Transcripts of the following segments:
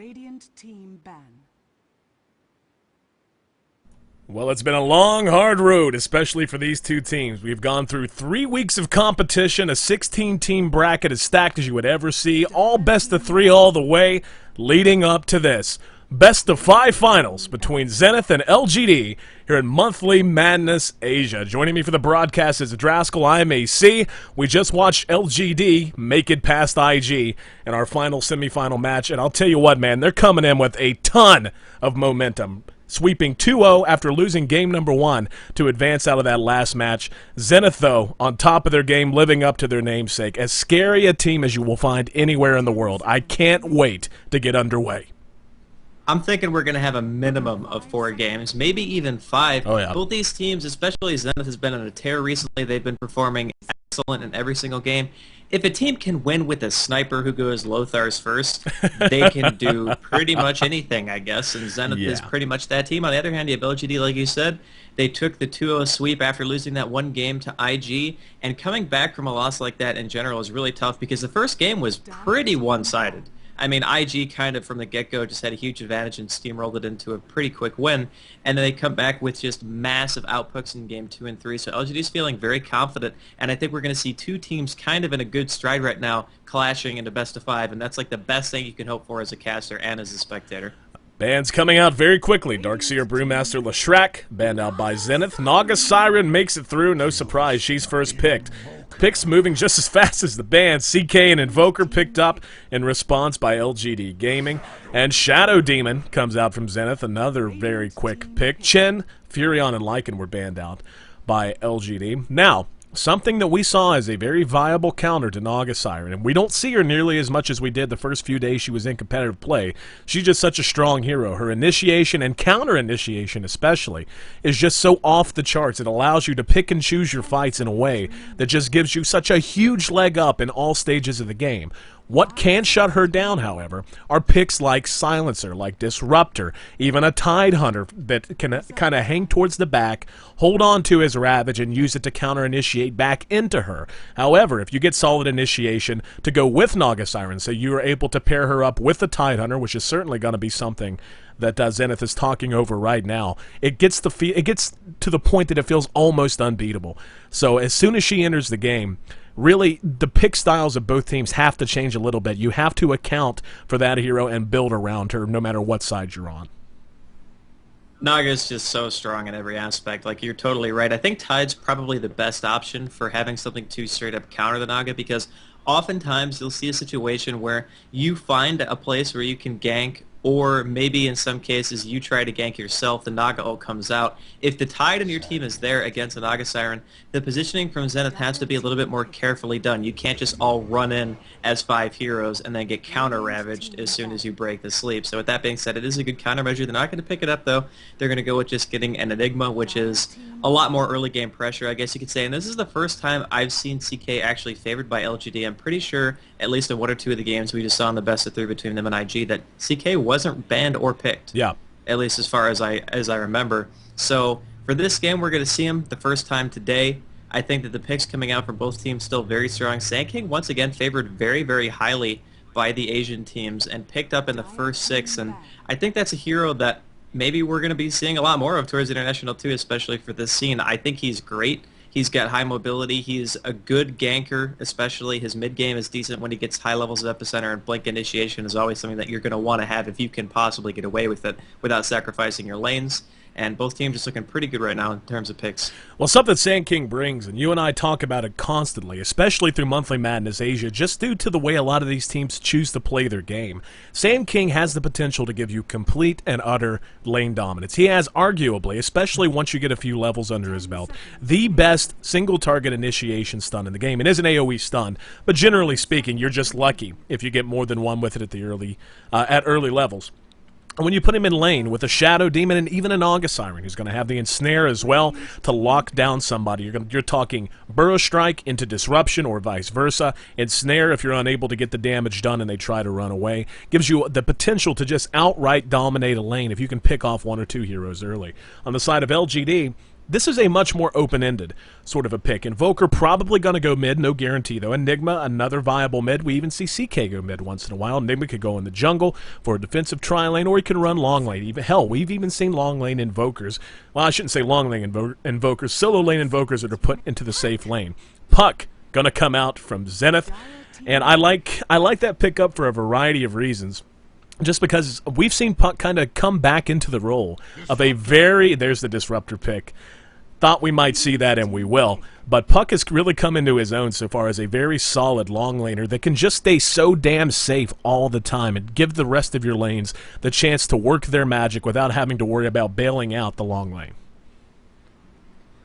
Radiant team ban. Well, it's been a long, hard road, especially for these two teams. We've gone through 3 weeks of competition, a 16-team bracket as stacked as you would ever see, all best of 3 all the way, leading up to this. Best of 5 finals between Zenith and LGD here in Monthly Madness Asia. Joining me for the broadcast is Draskell. I'm AC. We just watched LGD make it past IG in our final semifinal match, and I'll tell you what, man, they're coming in with a ton of momentum. Sweeping 2-0 after losing game number 1 to advance out of that last match. Zenith, though, on top of their game, living up to their namesake. As scary a team as you will find anywhere in the world. I can't wait to get underway. I'm thinking we're going to have a minimum of 4 games, maybe even 5. Oh, yeah. Both these teams, especially Zenith, has been on a tear recently. They've been performing excellent in every single game. If a team can win with a sniper who goes Lothar's first, they can do pretty much anything, I guess, and Zenith is pretty much that team. On the other hand, you have LGD, like you said. They took the 2-0 sweep after losing that one game to IG, and coming back from a loss like that in general is really tough because the first game was pretty one-sided. I mean, IG kind of from the get-go just had a huge advantage and steamrolled it into a pretty quick win, and then they come back with just massive outputs in game 2 and 3. So LGD's feeling very confident, and I think we're going to see 2 teams kind of in a good stride right now, clashing into best of 5, and that's like the best thing you can hope for as a caster and as a spectator. Bans coming out very quickly. Darkseer Brewmaster Leshrac, banned out by Zenith. Naga Siren makes it through, no surprise, she's first picked. Picks moving just as fast as the band. CK and Invoker picked up in response by LGD Gaming. And Shadow Demon comes out from Zenith, another very quick pick. Chen, Furion, and Lycan were banned out by LGD. Now, something that we saw as a very viable counter to Naga Siren, and we don't see her nearly as much as we did the first few days she was in competitive play. She's just such a strong hero. Her initiation and counter-initiation especially is just so off the charts. It allows you to pick and choose your fights in a way that just gives you such a huge leg up in all stages of the game. What can shut her down, however, are picks like Silencer, like Disruptor, even a Tidehunter that can kind of hang towards the back, hold on to his Ravage, and use it to counter-initiate back into her. However, if you get solid initiation to go with Naga Siren, so you are able to pair her up with the Tidehunter, which is certainly going to be something that Zenith is talking over right now, it gets to the point that it feels almost unbeatable. So as soon as she enters the game, really, the pick styles of both teams have to change a little bit. You have to account for that hero and build around her no matter what side you're on. Naga's just so strong in every aspect. Like, you're totally right. I think Tide's probably the best option for having something to straight up counter the Naga because oftentimes you'll see a situation where you find a place where you can gank, or maybe in some cases you try to gank yourself, the Naga ult comes out. If the Tide in your team is there against a Naga Siren, the positioning from Zenith has to be a little bit more carefully done. You can't just all run in as 5 heroes and then get counter-ravaged as soon as you break the sleep. So with that being said, it is a good countermeasure. They're not going to pick it up, though. They're going to go with just getting an Enigma, which is a lot more early game pressure, I guess you could say. And this is the first time I've seen CK actually favored by LGD. I'm pretty sure, at least in 1 or 2 of the games we just saw in the best of 3 between them and IG, that CK wasn't banned or picked. Yeah. At least as far as I remember. So for this game, we're going to see him the first time today. I think that the picks coming out for both teams still very strong. Sand King, once again, favored very, very highly by the Asian teams and picked up in the first 6. And I think that's a hero that maybe we're going to be seeing a lot more of towards International too, especially for this scene. I think he's great. He's got high mobility. He's a good ganker, especially his mid-game is decent when he gets high levels of Epicenter, and Blink Initiation is always something that you're going to want to have if you can possibly get away with it without sacrificing your lanes. And both teams just looking pretty good right now in terms of picks. Well, something Sand King brings, and you and I talk about it constantly, especially through Monthly Madness Asia, just due to the way a lot of these teams choose to play their game. Sand King has the potential to give you complete and utter lane dominance. He has arguably, especially once you get a few levels under his belt, the best single-target initiation stun in the game. It is an AoE stun, but generally speaking, you're just lucky if you get more than one with it at early levels. And when you put him in lane with a Shadow Demon and even a Naga Siren, who's going to have the Ensnare as well to lock down somebody. You're talking Burrow Strike into Disruption or vice versa. Ensnare if you're unable to get the damage done and they try to run away. Gives you the potential to just outright dominate a lane if you can pick off 1 or 2 heroes early. On the side of LGD, This is a much more open-ended sort of a pick. Invoker probably going to go mid, no guarantee though. Enigma, another viable mid. We even see CK go mid once in a while. Enigma could go in the jungle for a defensive tri-lane, or he can run long lane. Even, hell, we've even seen long lane invokers. Well, I shouldn't say long lane invokers. Solo lane invokers that are put into the safe lane. Puck going to come out from Zenith, and I like that pickup for a variety of reasons. Just because we've seen Puck kind of come back into the role of a very, there's the disruptor pick. Thought we might see that, and we will. But Puck has really come into his own so far as a very solid long laner that can just stay so damn safe all the time and give the rest of your lanes the chance to work their magic without having to worry about bailing out the long lane.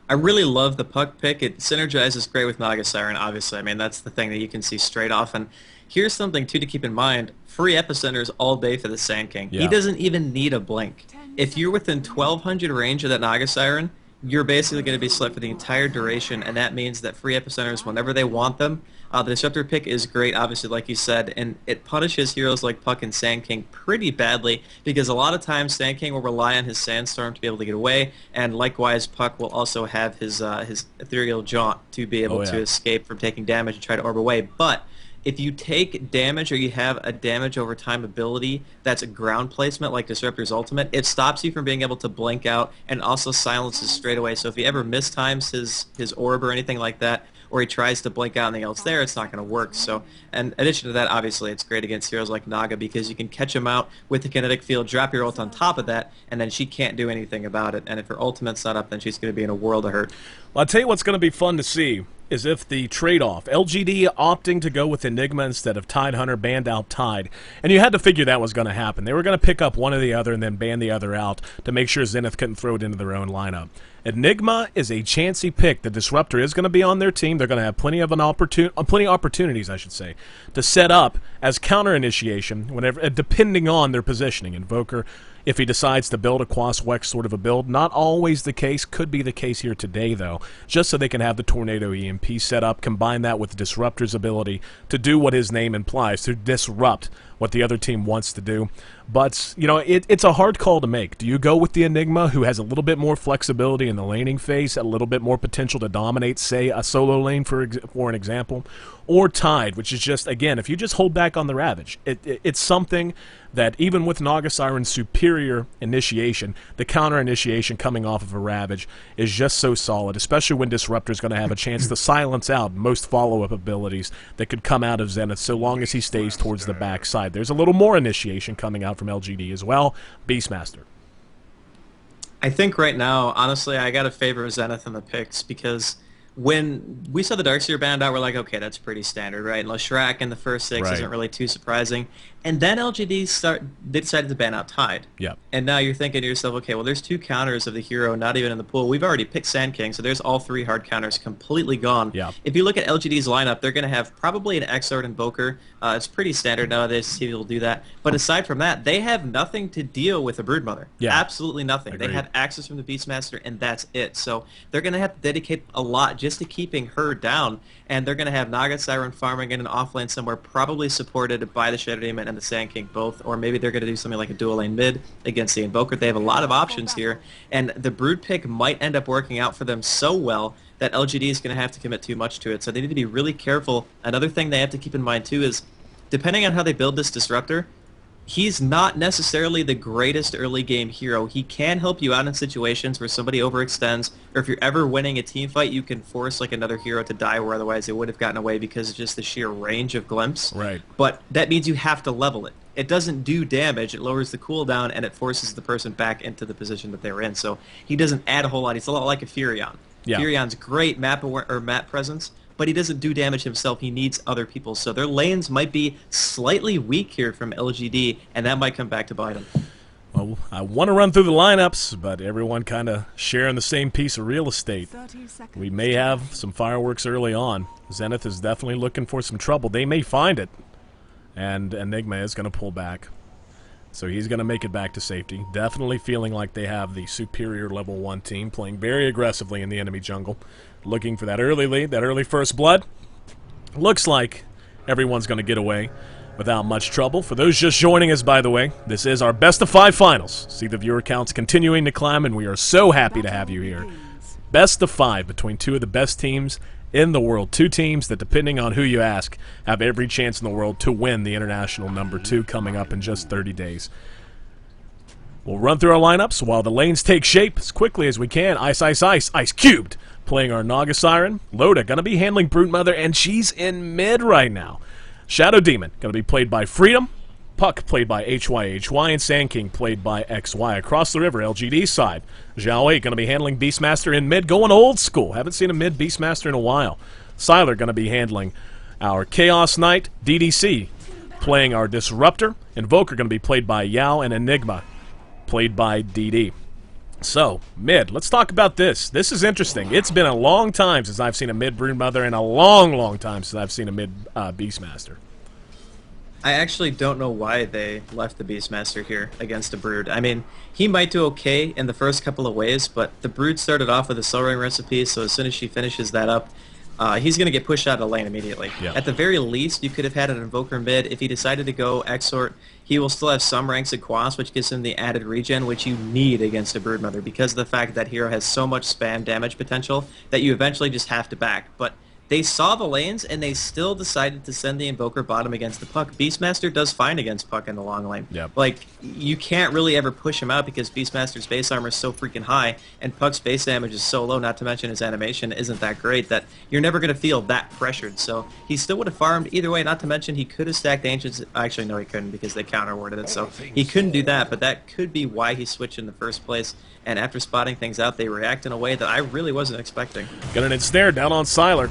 I really love the Puck pick. It synergizes great with Naga Siren, obviously. I mean, that's the thing that you can see straight off. And here's something, too, to keep in mind. Free epicenters all day for the Sand King. Yeah. He doesn't even need a blink. If you're within 1,200 range of that Naga Siren, you're basically going to be slit for the entire duration, and that means that free epicenters, whenever they want them, the Disruptor pick is great, obviously, like you said, and it punishes heroes like Puck and Sand King pretty badly, because a lot of times Sand King will rely on his Sandstorm to be able to get away, and likewise Puck will also have his Ethereal Jaunt to be able to escape from taking damage and try to orb away. But if you take damage or you have a damage over time ability that's a ground placement like Disruptor's Ultimate, it stops you from being able to blink out and also silences straight away. So if he ever mistimes his orb or anything like that, or he tries to blink out anything else there, it's not going to work. So, in addition to that, obviously, it's great against heroes like Naga because you can catch him out with the kinetic field, drop your ult on top of that, and then she can't do anything about it. And if her ultimate's not up, then she's going to be in a world of hurt. Well, I'll tell you what's going to be fun to see is if the trade-off, LGD opting to go with Enigma instead of Tide Hunter, banned out Tide. And you had to figure that was going to happen. They were going to pick up one or the other and then ban the other out to make sure Zenith couldn't throw it into their own lineup. Enigma is a chancy pick. The Disruptor is going to be on their team. They're going to have plenty of opportunities, I should say, to set up as counter initiation whenever, depending on their positioning. Invoker, if he decides to build a Quas-Wex sort of a build, not always the case. Could be the case here today, though, just so they can have the Tornado EMP set up, combine that with the Disruptor's ability to do what his name implies, to disrupt what the other team wants to do. But, you know, it's a hard call to make. Do you go with the Enigma, who has a little bit more flexibility in the laning phase, a little bit more potential to dominate, say, a solo lane, for an example, or Tide, which is just, again, if you just hold back on the Ravage, it's something that even with Naga Siren's superior initiation, the counter initiation coming off of a Ravage is just so solid, especially when Disruptor's going to have a chance to silence out most follow-up abilities that could come out of Zenith so long as he stays towards the backside. There's a little more initiation coming out from LGD as well. Beastmaster. I think right now, honestly, I got to favor Zenith in the picks because when we saw the Darkseer banned out, we're like, okay, that's pretty standard, right? And Leshrac in the first six isn't really too surprising. And then LGD they decided to ban out Tide. Yeah. And now you're thinking to yourself, okay, well, there's two counters of the hero not even in the pool. We've already picked Sand King, so there's all three hard counters completely gone. Yeah. If you look at LGD's lineup, they're going to have probably an Exort Invoker. It's pretty standard nowadays to see people do that. But aside from that, they have nothing to deal with a Broodmother. Yeah. Absolutely nothing. Agreed. They have access from the Beastmaster, and that's it. So they're going to have to dedicate a lot just to keeping her down. And they're going to have Naga Siren farming in an offlane somewhere, probably supported by the Shadow Demon and the Sand King both, or maybe they're going to do something like a dual lane mid against the Invoker. They have a lot of options here, and the Brood pick might end up working out for them so well that LGD is going to have to commit too much to it, so they need to be really careful. Another thing they have to keep in mind, too, is depending on how they build this Disruptor, he's not necessarily the greatest early game hero. He can help you out in situations where somebody overextends, or if you're ever winning a team fight, you can force like another hero to die where otherwise they would have gotten away because of just the sheer range of glimpse. Right. But that means you have to level it. It doesn't do damage, it lowers the cooldown, and it forces the person back into the position that they were in. So he doesn't add a whole lot. He's a lot like a Furion. Yeah. Furion's great map presence, but he doesn't do damage himself. He needs other people. So their lanes might be slightly weak here from LGD, and that might come back to bite them. Well, I want to run through the lineups, but everyone kind of sharing the same piece of real estate. We may have some fireworks early on. Zenith is definitely looking for some trouble. They may find it, and Enigma is going to pull back. So he's going to make it back to safety. Definitely feeling like they have the superior level 1 team, playing very aggressively in the enemy jungle. Looking for that early lead, that early first blood. Looks like everyone's going to get away without much trouble. For those just joining us, by the way, this is our best of 5 finals. See the viewer counts continuing to climb, and we are so happy to have you here. Best of 5 between two of the best teams in the world. Two teams that, depending on who you ask, have every chance in the world to win the international number 2 coming up in just 30 days. We'll run through our lineups while the lanes take shape as quickly as we can. Ice, Ice, Ice, Ice Cubed playing our Naga Siren. Loda going to be handling Broodmother, and she's in mid right now. Shadow Demon going to be played by Freedom. Puck played by HYHY, and Sand King played by XY. Across the river, LGD side, Zhao 8 going to be handling Beastmaster in mid, going old school. Haven't seen a mid Beastmaster in a while. Siler going to be handling our Chaos Knight. DDC playing our Disruptor. Invoker going to be played by Yao, and Enigma played by DD. So, mid, let's talk about this. This is interesting. It's been a long time since I've seen a mid Broodmother, and a long, long time since I've seen a mid Beastmaster. I actually don't know why they left the Beastmaster here against a Brood. I mean, he might do okay in the first couple of waves, but the Brood started off with a Soul Ring recipe, so as soon as she finishes that up, he's going to get pushed out of lane immediately. Yeah. At the very least, you could have had an Invoker mid. If he decided to go Exort, he will still have some ranks of Quas, which gives him the added regen, which you need against a Broodmother, because of the fact that hero has so much spam damage potential that you eventually just have to back. But they saw the lanes, and they still decided to send the Invoker bottom against the Puck. Beastmaster does fine against Puck in the long lane. Yep. Like, you can't really ever push him out because Beastmaster's base armor is so freaking high, and Puck's base damage is so low, not to mention his animation isn't that great, that you're never going to feel that pressured. So he still would have farmed either way, not to mention he could have stacked Ancients. Actually, no, he couldn't because they counter-warded it, so he couldn't do that, but that could be why he switched in the first place. And after spotting things out, they react in a way that I really wasn't expecting. Got an ensnare down on Siler.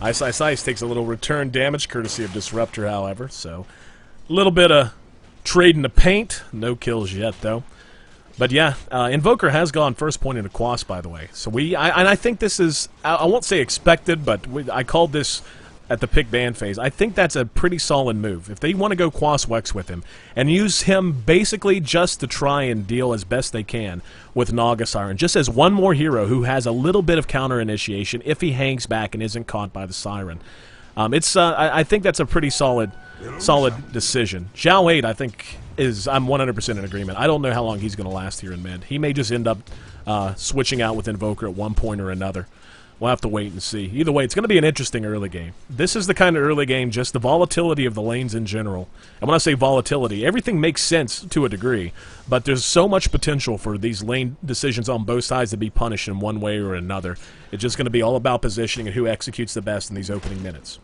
Ice, Ice, Ice takes a little return damage, courtesy of Disruptor, however. So, a little bit of trading the paint. No kills yet, though. But yeah, Invoker has gone first point into Quas, by the way. So I think this is, I won't say expected, but I called this at the pick ban phase. I think that's a pretty solid move. If they want to go Quas Wex with him and use him basically just to try and deal as best they can with Naga Siren, just as one more hero who has a little bit of counter initiation if he hangs back and isn't caught by the Siren. I think that's a pretty solid decision. Zhao 8, I think, I'm 100% in agreement. I don't know how long he's going to last here in mid. He may just end up switching out with Invoker at one point or another. We'll have to wait and see. Either way, it's going to be an interesting early game. This is the kind of early game, just the volatility of the lanes in general. And when I say volatility, everything makes sense to a degree, but there's so much potential for these lane decisions on both sides to be punished in one way or another. It's just going to be all about positioning and who executes the best in these opening minutes.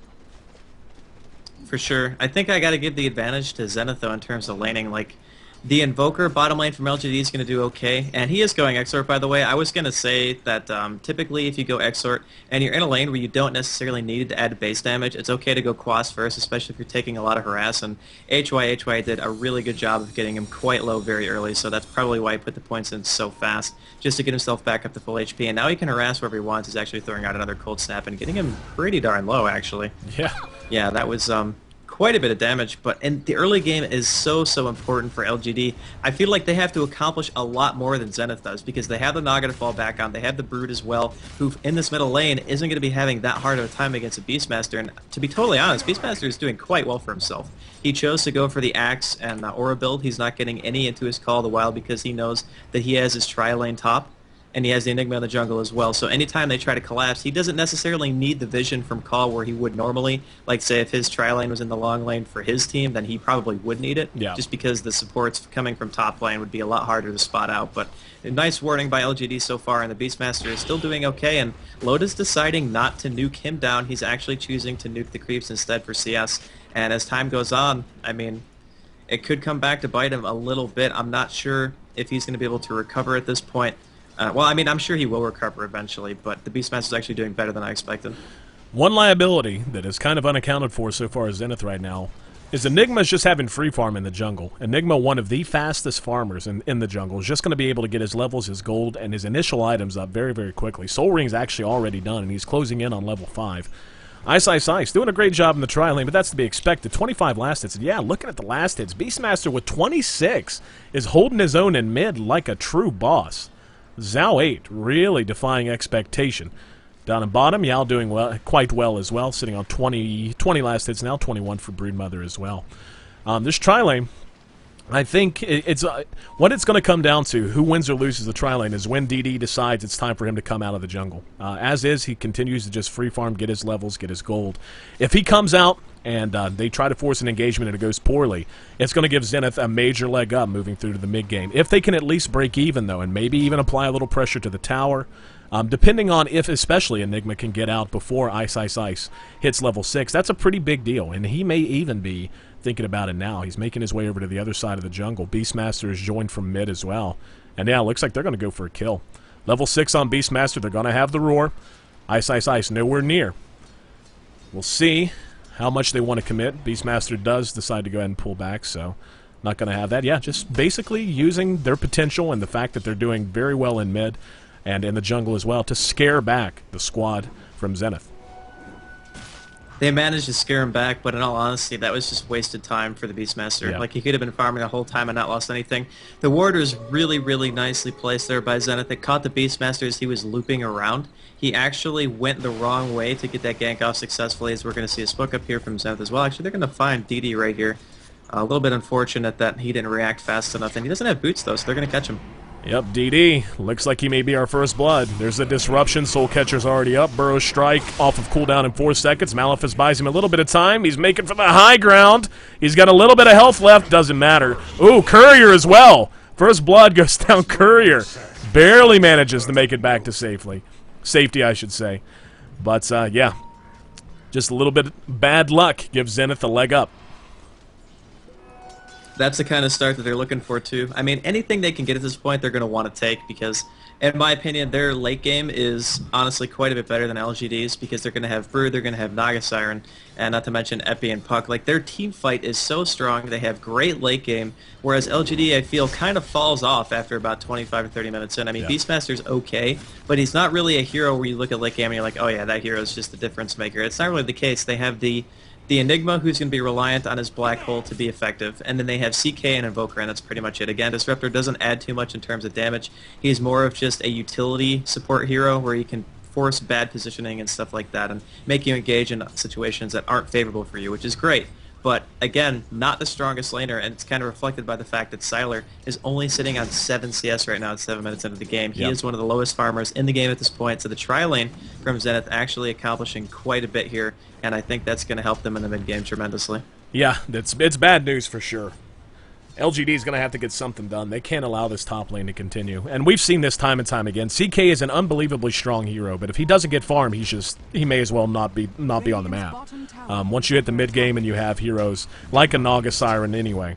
For sure. I think I got to give the advantage to Zenith, though, in terms of laning. Like, the Invoker bottom lane from LGD is going to do okay, and he is going Exort, by the way. I was going to say that typically if you go Exort and you're in a lane where you don't necessarily need to add base damage, it's okay to go Quas first, especially if you're taking a lot of harass, and HY did a really good job of getting him quite low very early, so that's probably why he put the points in so fast, just to get himself back up to full HP, and now he can harass wherever he wants. He's actually throwing out another Cold Snap and getting him pretty darn low, actually. Yeah. Yeah, that was quite a bit of damage, but in the early game is so important for LGD. I feel like they have to accomplish a lot more than Zenith does, because they have the Naga to fall back on, they have the Brood as well, who in this middle lane isn't going to be having that hard of a time against a Beastmaster, and to be totally honest, Beastmaster is doing quite well for himself. He chose to go for the Axe and Aura build. He's not getting any into his Call of the Wild because he knows that he has his tri-lane top, and he has the Enigma in the jungle as well. So anytime they try to collapse, he doesn't necessarily need the vision from Call where he would normally. Like, say, if his tri-lane was in the long lane for his team, then he probably would need it, just because the supports coming from top lane would be a lot harder to spot out. But a nice warning by LGD so far, and the Beastmaster is still doing okay, and Loda's deciding not to nuke him down. He's actually choosing to nuke the creeps instead for CS. And as time goes on, I mean, it could come back to bite him a little bit. I'm not sure if he's going to be able to recover at this point. Well, I mean, I'm sure he will recover eventually, but the Beastmaster is actually doing better than I expected. One liability that is kind of unaccounted for so far as Zenith right now is Enigma's just having free farm in the jungle. Enigma, one of the fastest farmers in the jungle, is just going to be able to get his levels, his gold, and his initial items up very quickly. Soul Ring's actually already done, and he's closing in on level 5. Ice, Ice, Ice, doing a great job in the tri-lane, but that's to be expected. 25 last hits. Yeah, looking at the last hits, Beastmaster with 26 is holding his own in mid like a true boss. Zhao 8 really defying expectation. Down in bottom, Yao doing quite well as well, sitting on 20 last hits now, 21 for Broodmother as well. This tri-lane, I think it's what it's going to come down to, who wins or loses the tri-lane, is when DD decides it's time for him to come out of the jungle. As is, he continues to just free farm, get his levels, get his gold. If he comes out and they try to force an engagement and it goes poorly, it's going to give Zenith a major leg up moving through to the mid-game. If they can at least break even, though, and maybe even apply a little pressure to the tower, depending on if especially Enigma can get out before Ice Ice Ice hits level 6, that's a pretty big deal, and he may even be thinking about it now. He's making his way over to the other side of the jungle. Beastmaster is joined from mid as well. And yeah, it looks like they're going to go for a kill. Level 6 on Beastmaster. They're going to have the roar. Ice Ice Ice nowhere near. We'll see how much they want to commit. Beastmaster does decide to go ahead and pull back, so not going to have that. Yeah, just basically using their potential and the fact that they're doing very well in mid and in the jungle as well to scare back the squad from Zenith. They managed to scare him back, but in all honesty, that was just wasted time for the Beastmaster. Yeah. Like, he could have been farming the whole time and not lost anything. The ward was really, really nicely placed there by Zenith. It caught the Beastmaster as he was looping around. He actually went the wrong way to get that gank off successfully, as we're going to see a spook up here from Zenith as well. Actually, they're going to find DD right here. A little bit unfortunate that he didn't react fast enough, and he doesn't have boots, though, so they're going to catch him. Yep, DD. Looks like he may be our first blood. There's a disruption. Soul Catcher's already up. Burrow Strike off of cooldown in 4 seconds. Malefus buys him a little bit of time. He's making for the high ground. He's got a little bit of health left. Doesn't matter. Ooh, Courier as well. First blood goes down. Courier barely manages to make it back to safety, I should say. But, yeah, just a little bit bad luck gives Zenith a leg up. That's the kind of start that they're looking for, too. I mean, anything they can get at this point, they're going to want to take because, in my opinion, their late game is honestly quite a bit better than LGD's because they're going to have Brew, they're going to have Naga Siren, and not to mention Epi and Puck. Like, their team fight is so strong. They have great late game, whereas LGD, I feel, kind of falls off after about 25 or 30 minutes in. I mean, yeah. Beastmaster's okay, but he's not really a hero where you look at late game and you're like, oh yeah, that hero is just the difference maker. It's not really the case. They have the Enigma, who's going to be reliant on his black hole to be effective, and then they have CK and Invoker, and that's pretty much it. Again, Disruptor doesn't add too much in terms of damage. He's more of just a utility support hero where he can force bad positioning and stuff like that and make you engage in situations that aren't favorable for you, which is great. But again, not the strongest laner, and it's kind of reflected by the fact that Sylar is only sitting on 7 CS right now at 7 minutes into the game. He is one of the lowest farmers in the game at this point, so the tri-lane from Zenith actually accomplishing quite a bit here, and I think that's going to help them in the mid-game tremendously. Yeah, it's bad news for sure. LGD is going to have to get something done. They can't allow this top lane to continue. And we've seen this time and time again. CK is an unbelievably strong hero, but if he doesn't get farm, he may as well not be on the map. Once you hit the mid game and you have heroes like a Naga Siren anyway,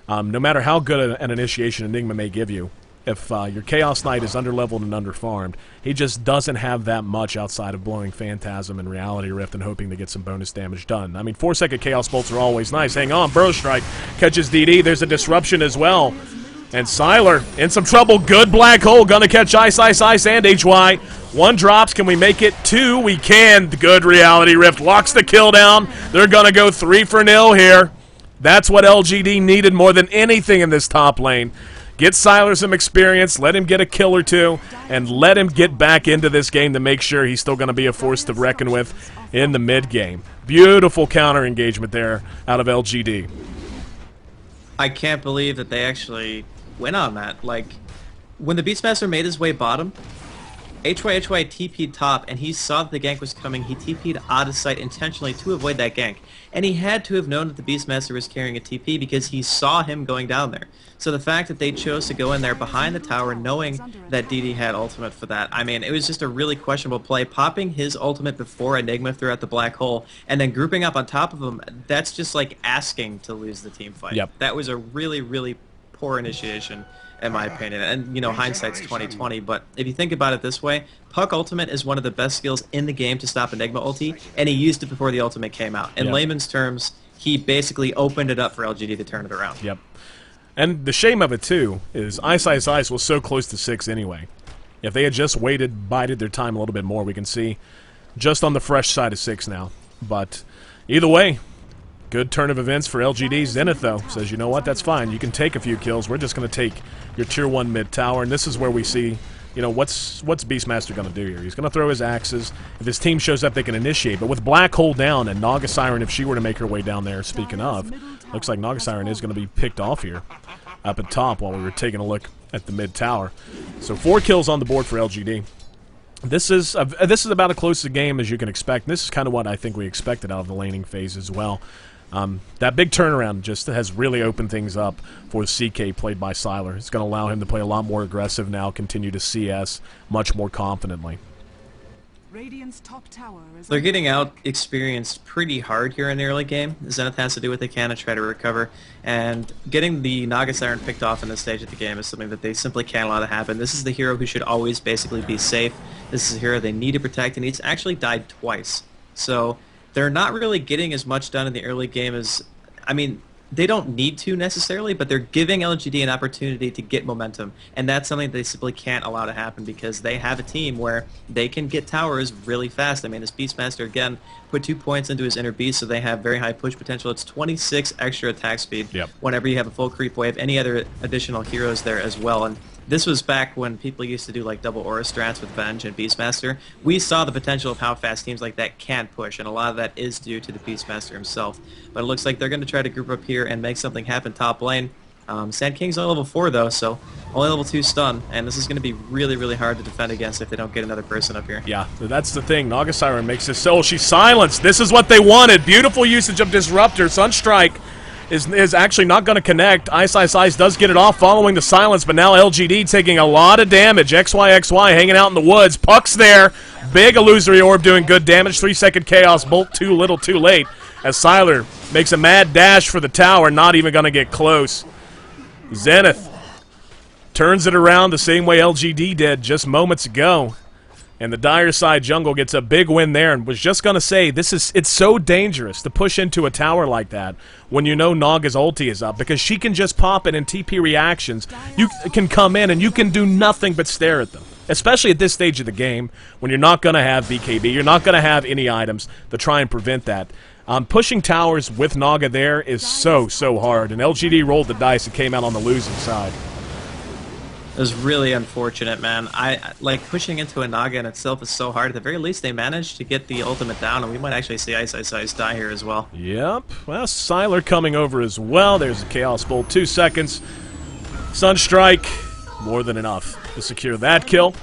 no matter how good an initiation Enigma may give you, if your Chaos Knight is underleveled and underfarmed, he just doesn't have that much outside of blowing Phantasm and Reality Rift and hoping to get some bonus damage done. I mean, 4-second Chaos Bolts are always nice. Hang on, Burrow Strike catches DD. There's a disruption as well. And Sylar in some trouble. Good black hole. Gonna catch Ice, Ice, Ice, and HY. 1 drops. Can we make it 2? We can. Good Reality Rift. Locks the kill down. They're gonna go 3-0 here. That's what LGD needed more than anything in this top lane. Get Sylar some experience, let him get a kill or 2, and let him get back into this game to make sure he's still going to be a force to reckon with in the mid-game. Beautiful counter engagement there out of LGD. I can't believe that they actually went on that. Like, when the Beastmaster made his way bottom, HY TP'd top, and he saw that the gank was coming. He TP'd out of sight intentionally to avoid that gank. And he had to have known that the Beastmaster was carrying a TP because he saw him going down there. So the fact that they chose to go in there behind the tower knowing that DD had ultimate for that, I mean, it was just a really questionable play. Popping his ultimate before Enigma threw out the black hole and then grouping up on top of him, that's just like asking to lose the team fight. Yep. That was a really, really poor initiation, in my opinion. And, you know, hindsight's 20/20, but if you think about it this way, Puck Ultimate is one of the best skills in the game to stop Enigma ulti, and he used it before the ultimate came out. In layman's terms, he basically opened it up for LGD to turn it around. Yep. And the shame of it, too, is Ice Ice Ice was so close to 6 anyway. If they had just waited, bided their time a little bit more, we can see just on the fresh side of 6 now. But either way, good turn of events for LGD. Zenith, though, says, you know what, that's fine. You can take a few kills. We're just going to take your Tier 1 mid tower. And this is where we see you know, what's Beastmaster going to do here? He's going to throw his axes. If his team shows up, they can initiate. But with Black Hole down and Naga Siren, if she were to make her way down there, speaking of, looks like Naga Siren is going to be picked off here up at top while we were taking a look at the mid tower. So 4 kills on the board for LGD. This is about as close a game as you can expect. This is kind of what I think we expected out of the laning phase as well. That big turnaround just has really opened things up for CK, played by Siler. It's going to allow him to play a lot more aggressive now, continue to CS much more confidently. Radiant's top tower is They're getting out experienced pretty hard here in the early game. Zenith has to do what they can to try to recover, and getting the Naga Siren picked off in this stage of the game is something that they simply can't allow to happen. This is the hero who should always basically be safe. This is a hero they need to protect, and he's actually died twice. So they're not really getting as much done in the early game as, I mean, they don't need to necessarily, but they're giving LGD an opportunity to get momentum, and that's something they simply can't allow to happen because they have a team where they can get towers really fast. I mean, this Beastmaster, again, put 2 points into his inner beast, so they have very high push potential. It's 26 extra attack speed whenever you have a full creep wave. Any other additional heroes there as well, and this was back when people used to do like double aura strats with Venge and Beastmaster. We saw the potential of how fast teams like that can push, and a lot of that is due to the Beastmaster himself. But it looks like they're going to try to group up here and make something happen top lane. Sand King's only level 4 though, so only level 2 stun, and this is going to be really, really hard to defend against if they don't get another person up here. Yeah, that's the thing. Naga Siren makes this. Oh, she's silenced. This is what they wanted. Beautiful usage of Disruptor. Sunstrike is actually not going to connect. Ice does get it off following the silence, but now LGD taking a lot of damage. XY hanging out in the woods. Puck's there. Big illusory orb doing good damage. 3-second chaos bolt too little too late as Siler makes a mad dash for the tower, not even going to get close. Zenith turns it around the same way LGD did just moments ago. And the dire side jungle gets a big win there, and was just going to say, it's so dangerous to push into a tower like that when you know Naga's ulti is up, because she can just pop it in TP reactions. You can come in and you can do nothing but stare at them, especially at this stage of the game when you're not going to have BKB, you're not going to have any items to try and prevent that. Pushing towers with Naga there is so hard, and LGD rolled the dice and came out on the losing side. It was really unfortunate, man. Like, pushing into a Naga in itself is so hard. At the very least, they managed to get the ultimate down, and we might actually see Ice die here as well. Yep. Well, Siler coming over as well. There's a Chaos Bolt. 2 seconds. Sunstrike, more than enough to secure that kill.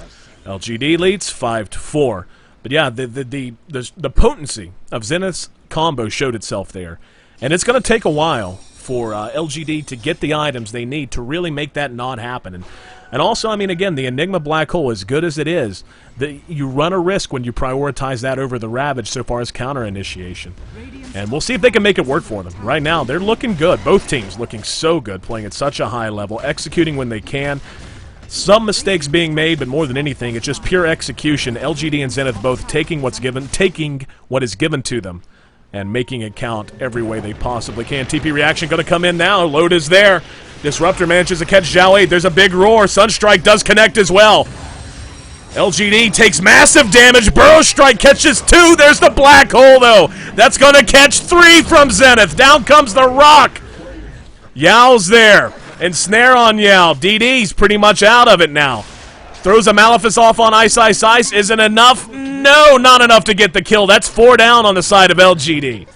LGD leads 5-4. But yeah, the potency of Zenith's combo showed itself there. And it's going to take a while for LGD to get the items they need to really make that not happen. And also, I mean, again, the Enigma Black Hole, as good as it is, you run a risk when you prioritize that over the Ravage so far as counter initiation. And we'll see if they can make it work for them. Right now, they're looking good. Both teams looking so good, playing at such a high level, executing when they can. Some mistakes being made, but more than anything, it's just pure execution. LGD and Zenith both taking what is given to them and making it count every way they possibly can. TP reaction going to come in now. Load is there. Disruptor manages to catch Zhao 8. There's a big roar. Sunstrike does connect as well. LGD takes massive damage. Burrow Strike catches 2. There's the Black Hole, though. That's going to catch 3 from Zenith. Down comes the rock. Yao's there. And snare on Yao. DD's pretty much out of it now. Throws a Malefice off on Ice. Isn't enough? No, not enough to get the kill. That's 4 down on the side of LGD.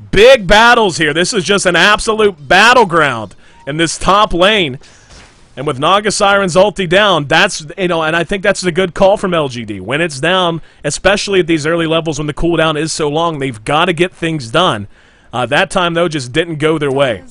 Big battles here. This is just an absolute battleground in this top lane. And with Naga Siren's ulti down, that's, and I think that's a good call from LGD. When it's down, especially at these early levels when the cooldown is so long, they've got to get things done. That time, though, just didn't go their way.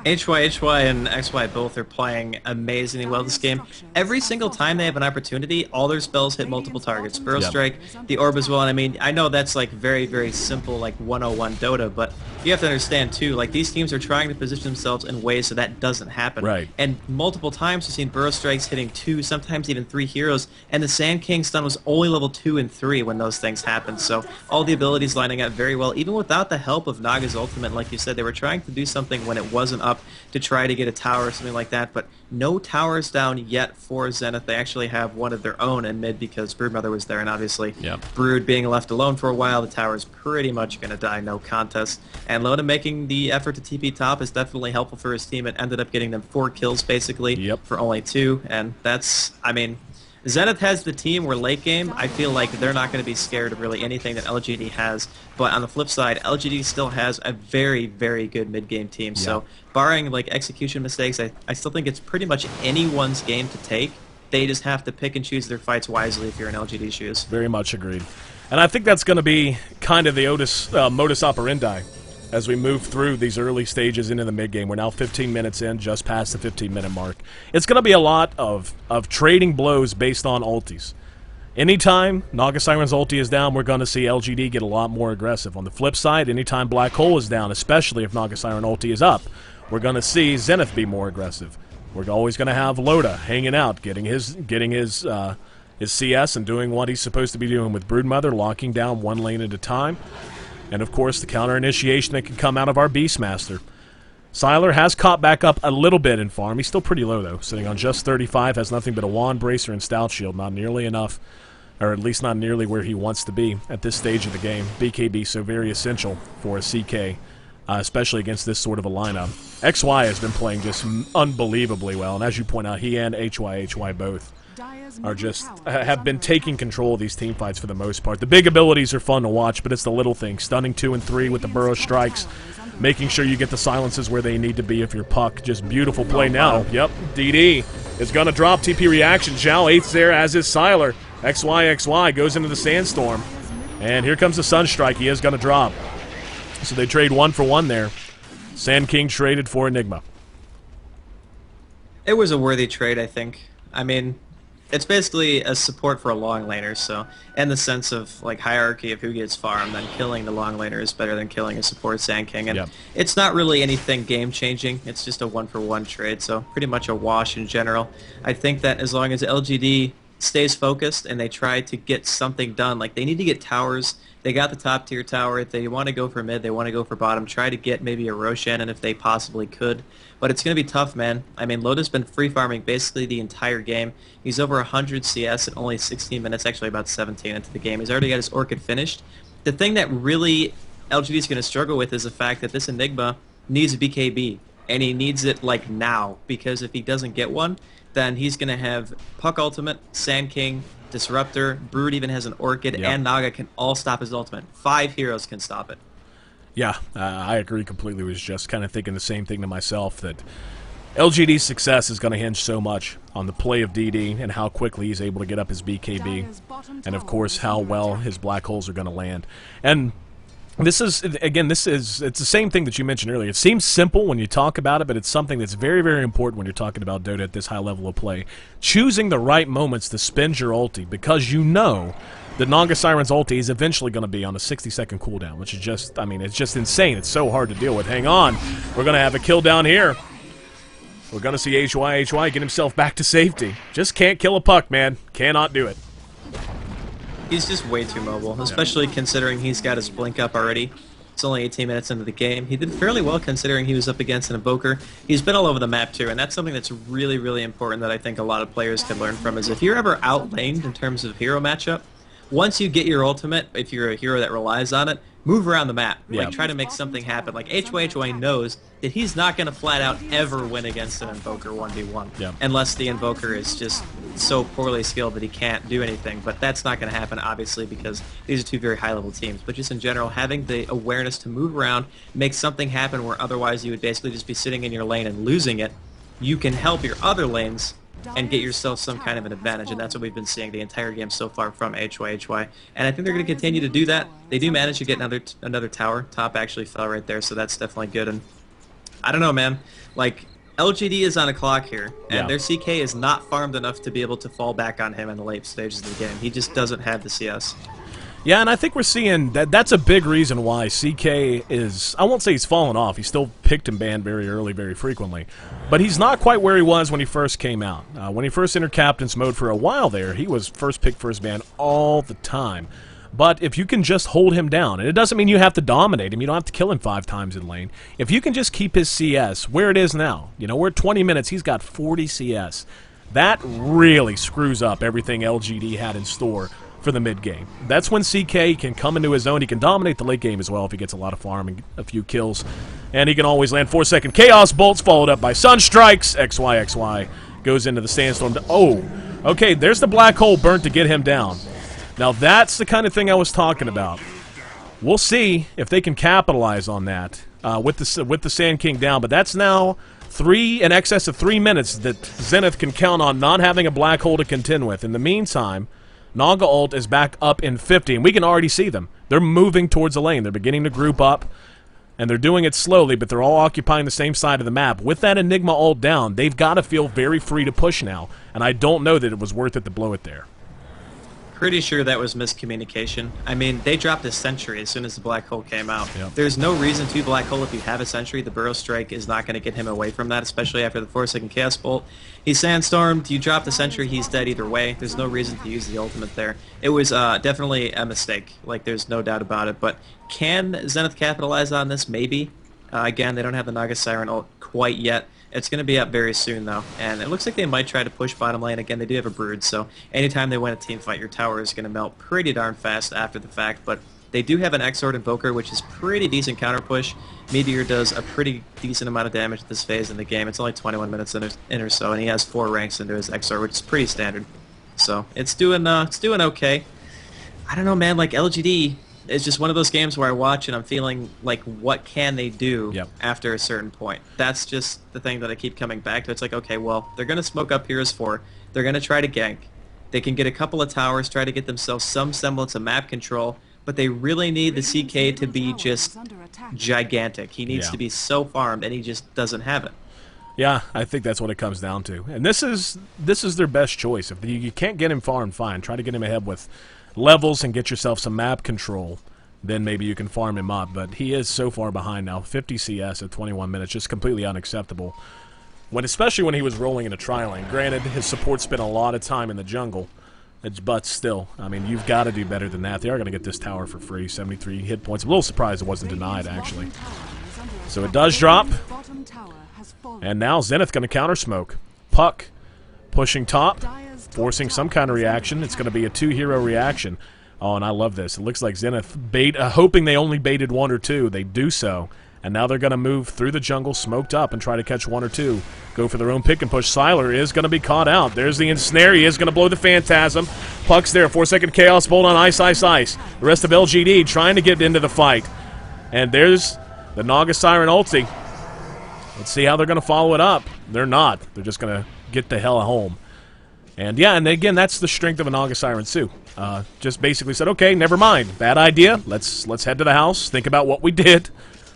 HY and XY both are playing amazingly well this game. Every single time they have an opportunity, all their spells hit multiple targets. Burrow Strike, the Orb as well, and I mean, I know that's like very simple, like 101 Dota, but you have to understand too, like these teams are trying to position themselves in ways so that doesn't happen. Right. And multiple times we've seen Burrow Strikes hitting 2, sometimes even 3 heroes, and the Sand King stun was only level 2 and 3 when those things happened, so all the abilities lining up very well, even without the help of Naga's ultimate. Like you said, they were trying to do something position when it wasn't up to try to get a tower or something like that, but no towers down yet for Zenith. They actually have one of their own in mid because Broodmother was there, and obviously Brood being left alone for a while, the tower's pretty much going to die, no contest. And Lona making the effort to TP top is definitely helpful for his team. It ended up getting them 4 kills basically for only 2, and that's, I mean, Zenith has the team where late game, I feel like they're not going to be scared of really anything that LGD has. But on the flip side, LGD still has a very, very good mid-game team. So barring like execution mistakes, I still think it's pretty much anyone's game to take. They just have to pick and choose their fights wisely if you're in LGD shoes. Very much agreed. And I think that's going to be kind of the modus operandi as we move through these early stages into the mid-game. We're now 15 minutes in, just past the 15-minute mark. It's going to be a lot of trading blows based on ultis. Anytime Naga Siren's ulti is down, we're going to see LGD get a lot more aggressive. On the flip side, anytime Black Hole is down, especially if Naga Siren ulti is up, we're going to see Zenith be more aggressive. We're always going to have Loda hanging out, getting his CS and doing what he's supposed to be doing with Broodmother, locking down one lane at a time. And, of course, the counter-initiation that can come out of our Beastmaster. Sylar has caught back up a little bit in farm. He's still pretty low, though, sitting on just 35, has nothing but a Wand, Bracer, and Stout Shield. Not nearly enough, or at least not nearly where he wants to be at this stage of the game. BKB so very essential for a CK, especially against this sort of a lineup. XY has been playing just unbelievably well, and as you point out, he and HY both are just have been taking control of these team fights for the most part. The big abilities are fun to watch, but it's the little things. Stunning 2 and 3 with the burrow strikes, making sure you get the silences where they need to be if you're Puck. Just beautiful play now. Yep, DD is going to drop TP reaction. Zhao 8's there, as is Sylar. XY goes into the Sandstorm. And here comes the Sunstrike. He is going to drop. So they trade 1 for 1 there. Sand King traded for Enigma. It was a worthy trade, I think. I mean, it's basically a support for a long laner, so in the sense of like hierarchy of who gets farm, then killing the long laner is better than killing a support Sand King, and it's not really anything game changing. It's just a 1-for-1 trade, so pretty much a wash in general. I think that as long as LGD stays focused and they try to get something done, like they need to get towers. They got the top tier tower. If they want to go for mid, they want to go for bottom. Try to get maybe a Roshan, and if they possibly could. But it's going to be tough, man. I mean, Loda's been free farming basically the entire game. He's over 100 CS in only 16 minutes, actually about 17 into the game. He's already got his Orchid finished. The thing that really LGD is going to struggle with is the fact that this Enigma needs a BKB, and he needs it like now, because if he doesn't get one, then he's going to have Puck ultimate, Sand King, Disruptor, Brood even has an Orchid, and Naga can all stop his ultimate. 5 heroes can stop it. Yeah, I agree completely. Was just kind of thinking the same thing to myself, that LGD's success is going to hinge so much on the play of DD and how quickly he's able to get up his BKB, and of course how well his black holes are going to land. And this is, again, it's the same thing that you mentioned earlier. It seems simple when you talk about it, but it's something that's very, very important when you're talking about Dota at this high level of play. Choosing the right moments to spend your ulti, because you know that Naga Siren's ulti is eventually going to be on a 60-second cooldown, which is just, I mean, it's just insane. It's so hard to deal with. Hang on. We're going to have a kill down here. We're going to see HY get himself back to safety. Just can't kill a Puck, man. Cannot do it. He's just way too mobile, especially considering he's got his blink up already. It's only 18 minutes into the game. He did fairly well considering he was up against an Invoker. He's been all over the map too, and that's something that's really, really important that I think a lot of players can learn from, is if you're ever outlaned in terms of hero matchup, once you get your ultimate, if you're a hero that relies on it, move around the map. Like, try to make something happen. Like, HY knows that he's not going to flat out ever win against an Invoker 1v1. Unless the Invoker is just so poorly skilled that he can't do anything. But that's not going to happen, obviously, because these are two very high-level teams. But just in general, having the awareness to move around, make something happen where otherwise you would basically just be sitting in your lane and losing it, you can help your other lanes and get yourself some kind of an advantage, and that's what we've been seeing the entire game so far from HY. And I think they're going to continue to do that. They do manage to get another tower. Top actually fell right there, so that's definitely good. And I don't know, man. Like, LGD is on a clock here, and their CK is not farmed enough to be able to fall back on him in the late stages of the game. He just doesn't have the CS. Yeah, and I think we're seeing that's a big reason why CK is, I won't say he's fallen off. He's still picked and banned very early, very frequently. But he's not quite where he was when he first came out. When he first entered Captain's mode for a while there, he was first pick, first ban all the time. But if you can just hold him down, and it doesn't mean you have to dominate him, you don't have to kill him 5 times in lane. If you can just keep his CS where it is now, you know, we're at 20 minutes, he's got 40 CS. That really screws up everything LGD had in store for the mid game. That's when CK can come into his own. He can dominate the late game as well if he gets a lot of farm and a few kills. And he can always land 4-second Chaos Bolts followed up by Sunstrikes. XY goes into the Sandstorm. Oh, okay, there's the Black Hole burnt to get him down. Now that's the kind of thing I was talking about. We'll see if they can capitalize on that with the Sand King down. But that's now in excess of 3 minutes that Zenith can count on not having a Black Hole to contend with. In the meantime, Naga ult is back up in 50, and we can already see them. They're moving towards the lane. They're beginning to group up, and they're doing it slowly, but they're all occupying the same side of the map. With that Enigma ult down, they've got to feel very free to push now, and I don't know that it was worth it to blow it there. Pretty sure that was miscommunication. I mean, they dropped a sentry as soon as the Black Hole came out. Yep. There's no reason to Black Hole if you have a sentry. The Burrow Strike is not going to get him away from that, especially after the 4-second Chaos Bolt. He's Sandstormed, you drop the sentry, he's dead either way. There's no reason to use the ultimate there. It was definitely a mistake, like there's no doubt about it. But can Zenith capitalize on this? Maybe. Again, they don't have the Naga Siren ult quite yet. It's going to be up very soon, though, and it looks like they might try to push bottom lane. Again, they do have a Brood, so anytime they win a team fight, your tower is going to melt pretty darn fast after the fact, but they do have an Exort Invoker, which is pretty decent counter push. Meteor does a pretty decent amount of damage at this phase in the game. It's only 21 minutes in or so, and he has 4 ranks into his Exort, which is pretty standard. So it's doing okay. I don't know, man, like LGD... It's just one of those games where I watch and I'm feeling like, what can they do after a certain point? That's just the thing that I keep coming back to. It's like, okay, well, they're going to smoke up Heroes 4. They're going to try to gank. They can get a couple of towers, try to get themselves some semblance of map control, but they really need the CK to be just gigantic. He needs to be so farmed, and he just doesn't have it. Yeah, I think that's what it comes down to. And this is their best choice. If you can't get him farmed, fine. Try to get him ahead with levels and get yourself some map control, then maybe you can farm him up. But he is so far behind now. 50 CS at 21 minutes, just completely unacceptable. Especially when he was rolling into tri-lane. Granted, his support spent a lot of time in the jungle, but still, I mean, you've got to do better than that. They are going to get this tower for free, 73 hit points. I'm a little surprised it wasn't denied, actually. So it does drop, and now Zenith going to counter smoke. Puck pushing top, forcing some kind of reaction. It's going to be a 2-hero reaction. Oh, and I love this. It looks like Zenith, hoping they only baited 1 or 2. They do so. And now they're going to move through the jungle, smoked up, and try to catch 1 or 2. Go for their own pick and push. Sylar is going to be caught out. There's the ensnare. He is going to blow the Phantasm. Puck's there. 4-second Chaos Bolt on Ice. The rest of LGD trying to get into the fight. And there's the Naga Siren ulti. Let's see how they're going to follow it up. They're not. They're just going to get the hell home. And yeah, and again, that's the strength of a Naga Siren too. Just basically said, okay, never mind. Bad idea. Let's head to the house. Think about what we did.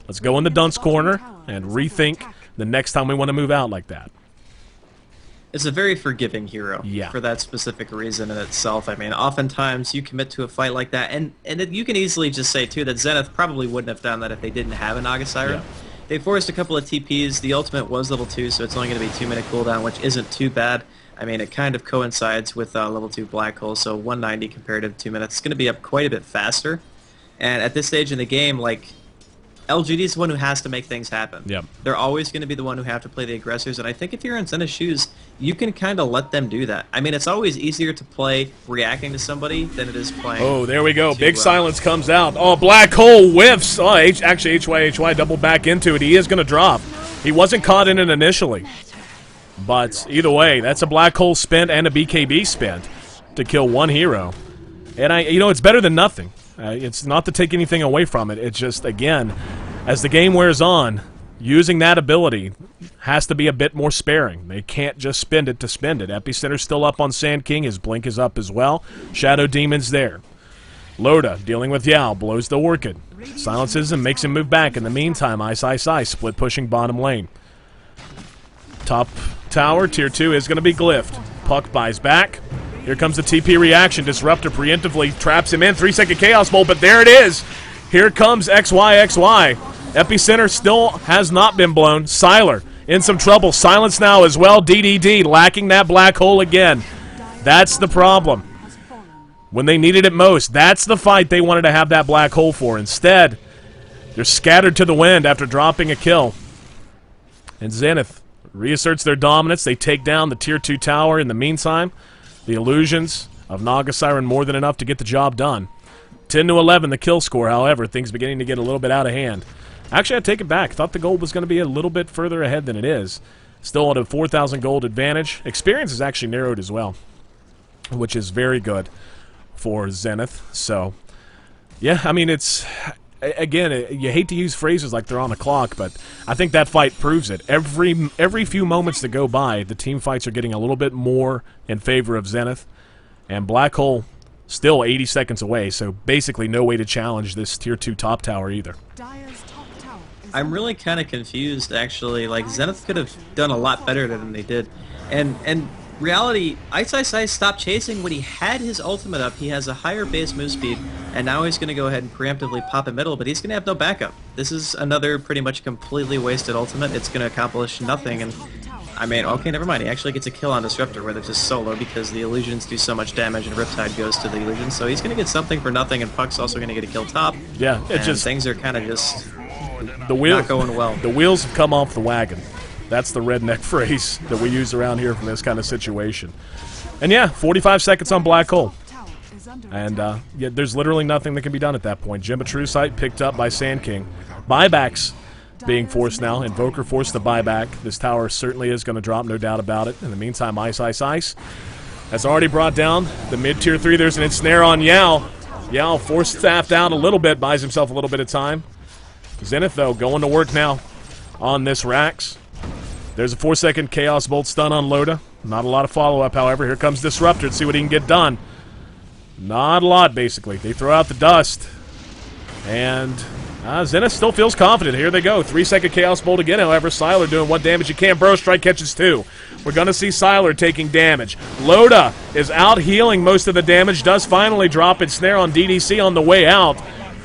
Let's go in the dunce corner and rethink the next time we want to move out like that. It's a very forgiving hero for that specific reason in itself. I mean, oftentimes you commit to a fight like that, and you can easily just say, too, that Zenith probably wouldn't have done that if they didn't have a Naga Siren. Yeah. They forced a couple of TPs. The ultimate was level 2, so it's only going to be 2-minute cooldown, which isn't too bad. I mean, it kind of coincides with level 2 Black Hole, so 190 compared to 2 minutes. It's going to be up quite a bit faster. And at this stage in the game, like, LGD is the one who has to make things happen. Yep. They're always going to be the one who have to play the aggressors, and I think if you're in Zenith's shoes, you can kind of let them do that. I mean, it's always easier to play reacting to somebody than it is playing. Oh, there we go. Big silence comes out. Oh, Black Hole whiffs. Oh, actually, HY double back into it. He is going to drop. He wasn't caught in it initially. But either way, that's a Black Hole spent and a BKB spent to kill 1 hero. And it's better than nothing. It's not to take anything away from it. It's just, again, as the game wears on, using that ability has to be a bit more sparing. They can't just spend it to spend it. Epicenter's still up on Sand King. His blink is up as well. Shadow Demon's there. Loda dealing with Yao, blows the Orchid. Silences him, makes him move back. In the meantime, Ice, split pushing bottom lane. Top tower, tier 2 is going to be glyphed. Puck buys back. Here comes the TP reaction. Disruptor preemptively traps him in. 3-second Chaos Bolt, but there it is. Here comes XY. Epicenter still has not been blown. Sylar in some trouble. Silence now as well. DDD lacking that Black Hole again. That's the problem. when they needed it most. That's the fight they wanted to have that black hole for. Instead, they're scattered to the wind after dropping a kill. And Zenith reasserts their dominance. They take down the Tier 2 tower. In the meantime, the illusions of Naga Siren more than enough to get the job done. 10-11 the kill score, however. Things beginning to get a little bit out of hand. Actually, I take it back. Thought the gold was going to be a little bit further ahead than it is. Still at a 4,000 gold advantage. Experience is actually narrowed as well, which is very good for Zenith. So, yeah, I mean, it's... Again, you hate to use phrases like they're on the clock, but I think that fight proves it. Every few moments that go by, the team fights are getting a little bit more in favor of Zenith. And Black Hole still 80 seconds away, so basically no way to challenge this Tier 2 top tower either. I'm really kind of confused, actually. Like, Zenith could have done a lot better than they did. And reality, itsgosu stopped chasing when he had his ultimate up. He has a higher base move speed, and now he's going to go ahead and preemptively pop a middle, but he's going to have no backup. This is another pretty much completely wasted ultimate. It's going to accomplish nothing, and I mean, okay, never mind. He actually gets a kill on Disruptor where there's just solo because the illusions do so much damage and Riptide goes to the illusions, so he's going to get something for nothing, and Puck's also going to get a kill top. Yeah, it just... things are kind of just not going well. The wheels have come off the wagon. That's the redneck phrase that we use around here for this kind of situation. And yeah, 45 seconds on Black Hole. And yeah, there's literally nothing that can be done at that point. Gemma True Sight picked up by Sand King. Buybacks being forced now. Invoker forced to buyback. This tower certainly is going to drop, no doubt about it. In the meantime, Ice has already brought down the mid-tier 3. There's an ensnare on Yao. Yao forced Staff down a little bit, buys himself a little bit of time. Zenith, though, going to work now on this Rax. There's a 4-second Chaos Bolt stun on Loda. Not a lot of follow-up, however. Here comes Disruptor to see what he can get done. Not a lot, basically. They throw out the dust. And Zenith still feels confident. Here they go. 3-second Chaos Bolt again, however. Sylar doing what damage he can. Burrow Strike catches 2. We're going to see Sylar taking damage. Loda is out healing most of the damage. Does finally drop its snare on DDC on the way out.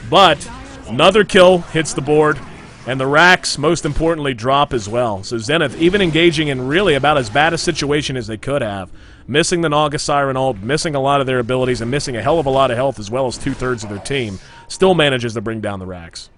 But another kill hits the board. And the racks, most importantly, drop as well. So Zenith, even engaging in really about as bad a situation as they could have, missing the Naga Siren ult, missing a lot of their abilities, and missing a hell of a lot of health as well as 2/3 of their team, still manages to bring down the racks.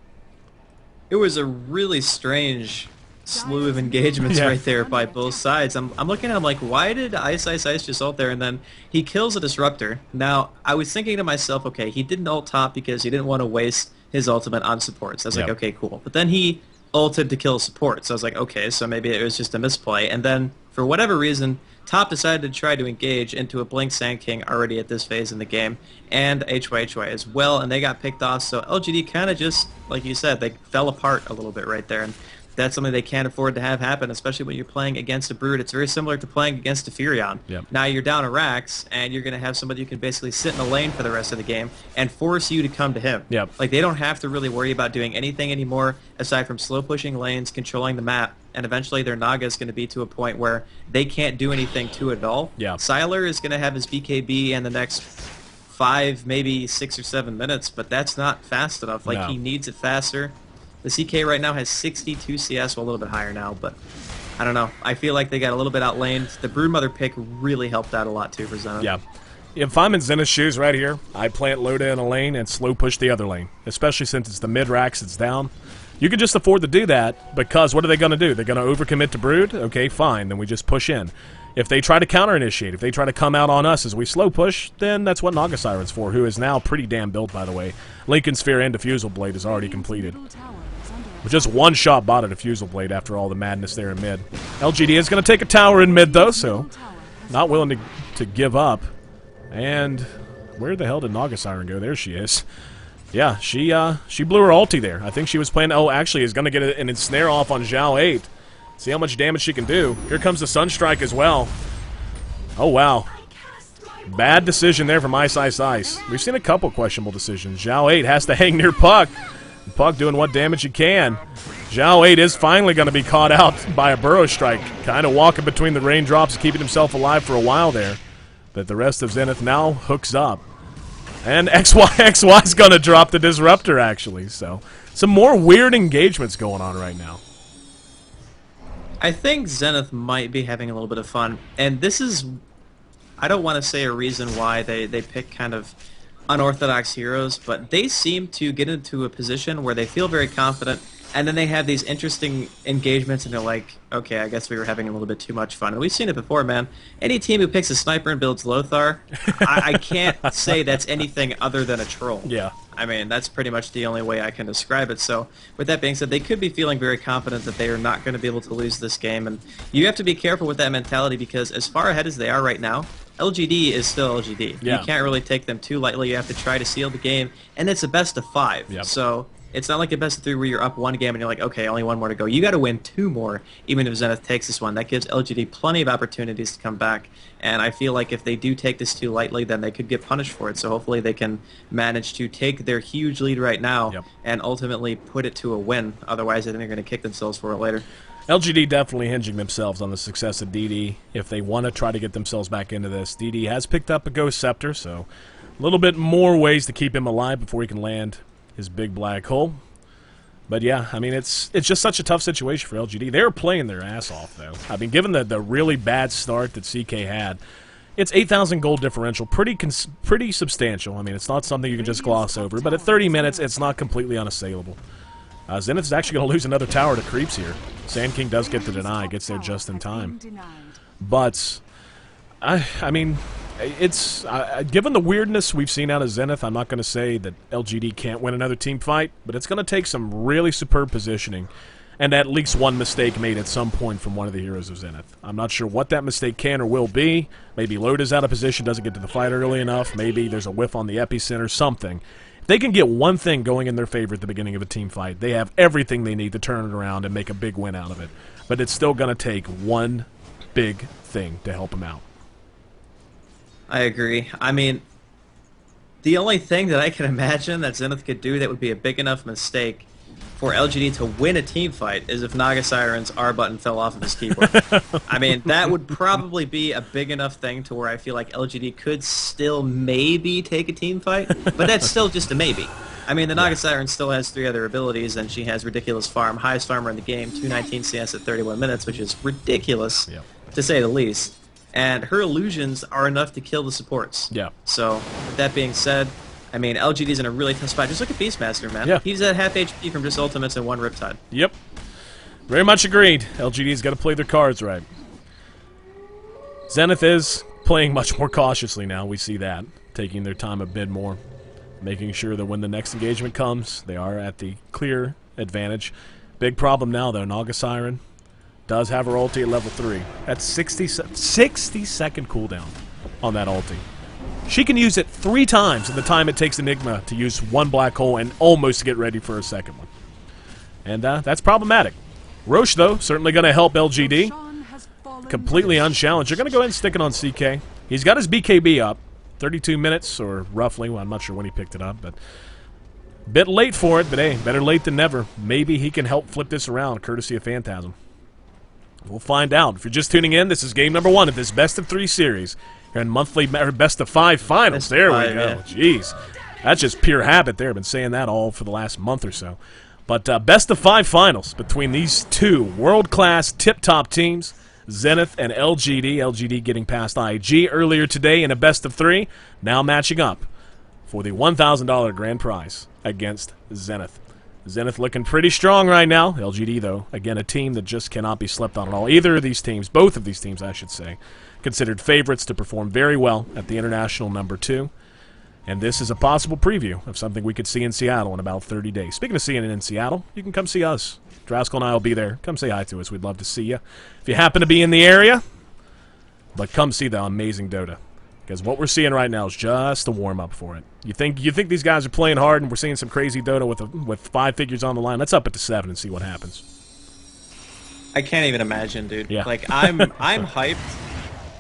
It was a really strange slew of engagements right there by both sides. I'm looking at him like, why did Ice just ult there? And then he kills a Disruptor. Now, I was thinking to myself, okay, he didn't ult top because he didn't want to waste his ultimate on supports. So I was like, okay, cool. But then he ulted to kill support. So I was like, okay, so maybe it was just a misplay. And then, for whatever reason, Top decided to try to engage into a Blink Sand King already at this phase in the game, and HY as well, and they got picked off. So LGD kind of just, like you said, they fell apart a little bit right there. And that's something they can't afford to have happen, especially when you're playing against a Brood. It's very similar to playing against a Furion. Now you're down a Rax, and you're going to have somebody who can basically sit in the lane for the rest of the game and force you to come to him. Like, they don't have to really worry about doing anything anymore aside from slow pushing lanes, controlling the map, and eventually their Naga is going to be to a point where they can't do anything to it at all. Sylar is going to have his BKB in the next 5, maybe 6 or 7 minutes, but that's not fast enough. Like, he needs it faster. The CK right now has 62 CS, well, a little bit higher now, but I don't know. I feel like they got a little bit outlaned. The Broodmother pick really helped out a lot, too, for Zenith. If I'm in Zenith's shoes right here, I plant Loda in a lane and slow push the other lane, especially since it's the mid-racks it's down. You can just afford to do that because what are they going to do? They're going to overcommit to Brood? Okay, fine, then we just push in. If they try to counter-initiate, if they try to come out on us as we slow push, then that's what Naga Siren's for, who is now pretty damn built, by the way. Lincoln Sphere and Diffusal Blade is already completed. With just one shot bought a Diffusal Blade after all the madness there in mid. LGD is going to take a tower in mid, though, so not willing to give up. And where the hell did Naga Siren go? There she is. Yeah, she blew her ulti there. I think she was playing... Oh, actually, is going to get an ensnare off on Zhao 8. See how much damage she can do. Here comes the Sunstrike as well. Oh, wow. Bad decision there from Ice. We've seen a couple questionable decisions. Zhao 8 has to hang near Puck. Puck doing what damage he can. Zhao 8 is finally going to be caught out by a Burrow Strike. Kind of walking between the raindrops, keeping himself alive for a while there. But the rest of Zenith now hooks up. And XY's going to drop the Disruptor, actually. So, some more weird engagements going on right now. I think Zenith might be having a little bit of fun. And this is... I don't want to say a reason why they pick kind of unorthodox heroes, but they seem to get into a position where they feel very confident, and then they have these interesting engagements, and they're like, okay, I guess we were having a little bit too much fun. And we've seen it before, man. Any team who picks a sniper and builds Lothar, I can't say that's anything other than a troll. Yeah. I mean, that's pretty much the only way I can describe it. So, with that being said, they could be feeling very confident that they are not going to be able to lose this game. And you have to be careful with that mentality because as far ahead as they are right now, LGD is still LGD. Yeah. You can't really take them too lightly. You have to try to seal the game. And it's a best of 5. Yep. So, it's not like a best of 3 where you're up 1 game and you're like, okay, only 1 more to go. You got to win 2 more, even if Zenith takes this one. That gives LGD plenty of opportunities to come back. And I feel like if they do take this too lightly, then they could get punished for it. So hopefully they can manage to take their huge lead right now and ultimately put it to a win. Otherwise, I think they're going to kick themselves for it later. LGD definitely hinging themselves on the success of DD if they want to try to get themselves back into this. DD has picked up a Ghost Scepter, so a little bit more ways to keep him alive before he can land his big black hole. But yeah, I mean, it's just such a tough situation for LGD. They're playing their ass off, though. I mean, given the really bad start that CK had, it's 8,000 gold differential, pretty substantial. I mean, it's not something you can just gloss over. But at 30 minutes, it's not completely unassailable. Zenith is actually going to lose another tower to creeps here. Sand King does get the deny, gets there just in time. But I mean, it's given the weirdness we've seen out of Zenith, I'm not going to say that LGD can't win another team fight, but it's going to take some really superb positioning and at least one mistake made at some point from one of the heroes of Zenith. I'm not sure what that mistake can or will be. Maybe Loda's out of position, doesn't get to the fight early enough. Maybe there's a whiff on the epicenter, something. If they can get one thing going in their favor at the beginning of a team fight, they have everything they need to turn it around and make a big win out of it. But it's still going to take one big thing to help them out. I agree. I mean, the only thing that I can imagine that Zenith could do that would be a big enough mistake for LGD to win a team fight is if Naga Siren's R button fell off of his keyboard. I mean, that would probably be a big enough thing to where I feel like LGD could still maybe take a team fight, but that's still just a maybe. I mean, the Naga Siren still has 3 other abilities, and she has ridiculous farm. Highest farmer in the game, 219 CS at 31 minutes, which is ridiculous, to say the least. And her illusions are enough to kill the supports. Yeah. So, with that being said, I mean, LGD's in a really tough spot. Just look at Beastmaster, man. Yeah. He's at half HP from just ultimates and 1 Riptide. Yep. Very much agreed. LGD's got to play their cards right. Zenith is playing much more cautiously now. We see that. Taking their time a bit more. Making sure that when the next engagement comes, they are at the clear advantage. Big problem now, though. Naga Siren does have her ulti at level 3. That's 60-second cooldown on that ulti. She can use it 3 times in the time it takes Enigma to use 1 black hole and almost get ready for a second one. And that's problematic. Roche, though, certainly going to help LGD. Completely unchallenged. They're going to go ahead and stick it on CK. He's got his BKB up. 32 minutes, or roughly. Well, I'm not sure when he picked it up, but a bit late for it, but hey, better late than never. Maybe he can help flip this around, courtesy of Phantasm. We'll find out. If you're just tuning in, this is game number 1 of this best of 3 series. And monthly best of 5 finals. There we go. Jeez. That's just pure habit there. I've been saying that all for the last month or so. But best of 5 finals between these 2 world-class tip-top teams, Zenith and LGD. LGD getting past IG earlier today in a best of 3. Now matching up for the $1,000 grand prize against Zenith. Zenith looking pretty strong right now. LGD, though, again, a team that just cannot be slept on at all. Either of these teams, both of these teams, I should say, considered favorites to perform very well at the International number 2. And this is a possible preview of something we could see in Seattle in about 30 days. Speaking of seeing it in Seattle, you can come see us. Draskell and I will be there. Come say hi to us. We'd love to see you if you happen to be in the area. But come see the amazing Dota. Because what we're seeing right now is just a warm-up for it. You think these guys are playing hard and we're seeing some crazy Dota with 5 figures on the line. Let's up it to 7 and see what happens. I can't even imagine, dude. Yeah. Like, I'm hyped.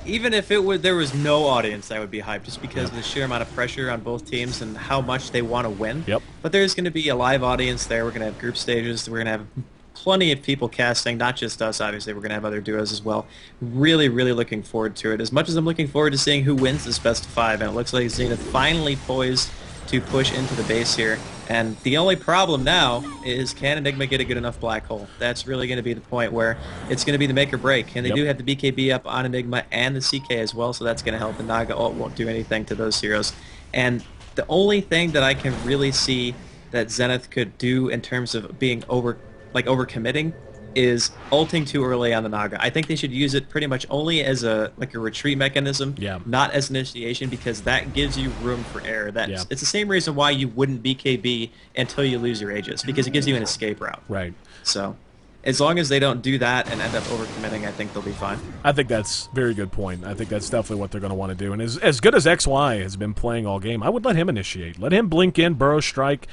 Even if there was no audience, I would be hyped just because of the sheer amount of pressure on both teams and how much they want to win. Yep. But there's going to be a live audience there. We're going to have group stages. We're going to have plenty of people casting, not just us, obviously. We're going to have other duos as well. Really, really looking forward to it. As much as I'm looking forward to seeing who wins this best of 5, and it looks like Zenith finally poised to push into the base here. And the only problem now is, can Enigma get a good enough black hole? That's really going to be the point where it's going to be the make or break. And they do have the BKB up on Enigma and the CK as well, so that's going to help. The Naga ult won't do anything to those heroes. And the only thing that I can really see that Zenith could do in terms of being overcommitting is ulting too early on the Naga. I think they should use it pretty much only as a retreat mechanism, not as an initiation, because that gives you room for error. It's the same reason why you wouldn't BKB until you lose your Aegis, because it gives you an escape route. Right. So as long as they don't do that and end up overcommitting, I think they'll be fine. I think that's a very good point. I think that's definitely what they're going to want to do. And as good as XY has been playing all game, I would let him initiate. Let him blink in, burrow strike,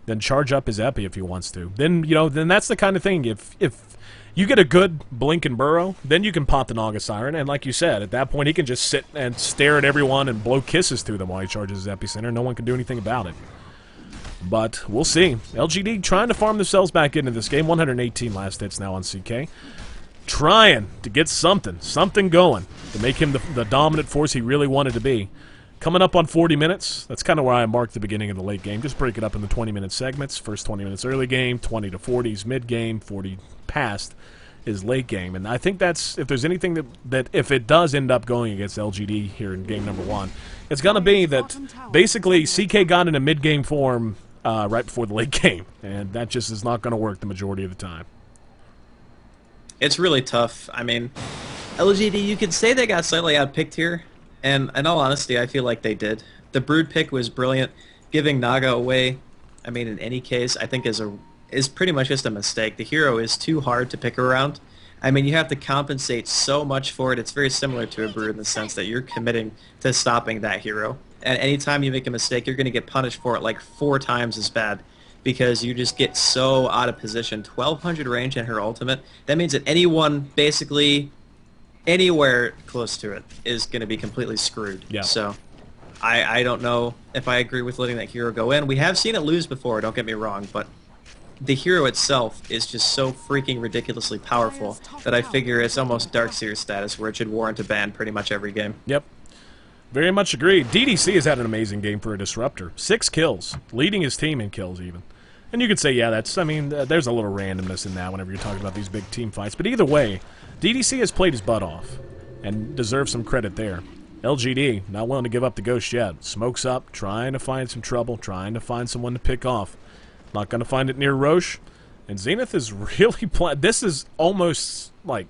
then charge up his epi if he wants to. Then, then that's the kind of thing. If you get a good blink and burrow, then you can pop the Naga Siren, and like you said, at that point he can just sit and stare at everyone and blow kisses through them while he charges his epicenter. No one can do anything about it. But we'll see. LGD trying to farm themselves back into this game. 118 last hits now on CK. Trying to get something going to make him the dominant force he really wanted to be. Coming up on 40 minutes, that's kind of where I marked the beginning of the late game. Just break it up into 20-minute segments. First 20 minutes early game, 20 to 40s mid-game, 40 past is late game. And I think that's, if there's anything that if it does end up going against LGD here in game number 1, it's going to be that basically CK got into mid-game form right before the late game. And that just is not going to work the majority of the time. It's really tough. I mean, LGD, you could say they got slightly outpicked here. And in all honesty, I feel like they did. The Brood pick was brilliant. Giving Naga away, I mean, in any case, I think is pretty much just a mistake. The hero is too hard to pick around. I mean, you have to compensate so much for it. It's very similar to a Brood in the sense that you're committing to stopping that hero. And anytime you make a mistake, you're going to get punished for it like 4 times as bad, because you just get so out of position. 1200 range in her ultimate. That means that anyone basically anywhere close to it is going to be completely screwed. Yeah. So I don't know if I agree with letting that hero go in. We have seen it lose before, don't get me wrong, but the hero itself is just so freaking ridiculously powerful that I figure it's almost Darkseer status where it should warrant a ban pretty much every game. Yep. Very much agreed. DDC has had an amazing game for a disruptor. 6 kills, leading his team in kills even. And you could say, yeah, that's, I mean, there's a little randomness in that whenever you're talking about these big team fights. But either way, DDC has played his butt off and deserves some credit there. LGD, not willing to give up the ghost yet. Smokes up, trying to find some trouble, trying to find someone to pick off. Not going to find it near Roche. And Zenith is really playing. This is almost, like,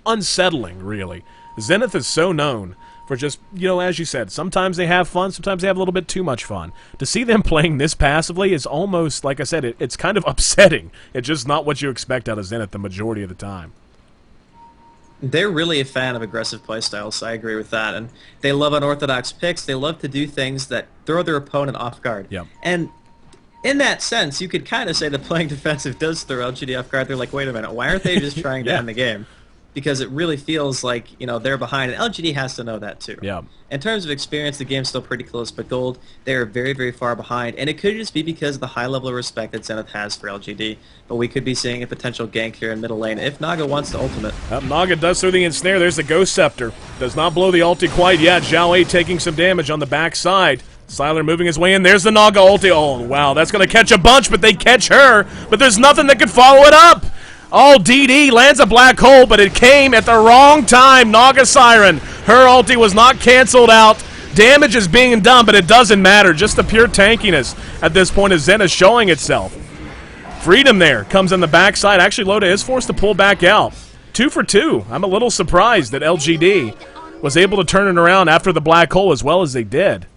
unsettling, really. Zenith is so known for just, as you said, sometimes they have fun, sometimes they have a little bit too much fun. To see them playing this passively is almost, like I said, it's kind of upsetting. It's just not what you expect out of Zenith the majority of the time. They're really a fan of aggressive playstyles, so I agree with that. And they love unorthodox picks. They love to do things that throw their opponent off guard. Yep. And in that sense, you could kind of say that playing defensive does throw LGD off guard. They're like, wait a minute, why aren't they just trying to end the game? Because it really feels like, they're behind. And LGD has to know that, too. Yeah. In terms of experience, the game's still pretty close, but Gold, they're very, very far behind. And it could just be because of the high level of respect that Zenith has for LGD. But we could be seeing a potential gank here in middle lane if Naga wants the ultimate. Naga does through the ensnare. There's the Ghost Scepter. Does not blow the ulti quite yet. Zhao A taking some damage on the backside. Sylar moving his way in. There's the Naga ulti. Oh, wow. That's going to catch a bunch, but they catch her. But there's nothing that could follow it up. Oh, DD lands a black hole, but it came at the wrong time. Naga Siren. Her ulti was not canceled out. Damage is being done, but it doesn't matter. Just the pure tankiness at this point as Zen is showing itself. Freedom there comes on the backside. Actually, Loda is forced to pull back out. 2 for 2. I'm a little surprised that LGD was able to turn it around after the black hole as well as they did.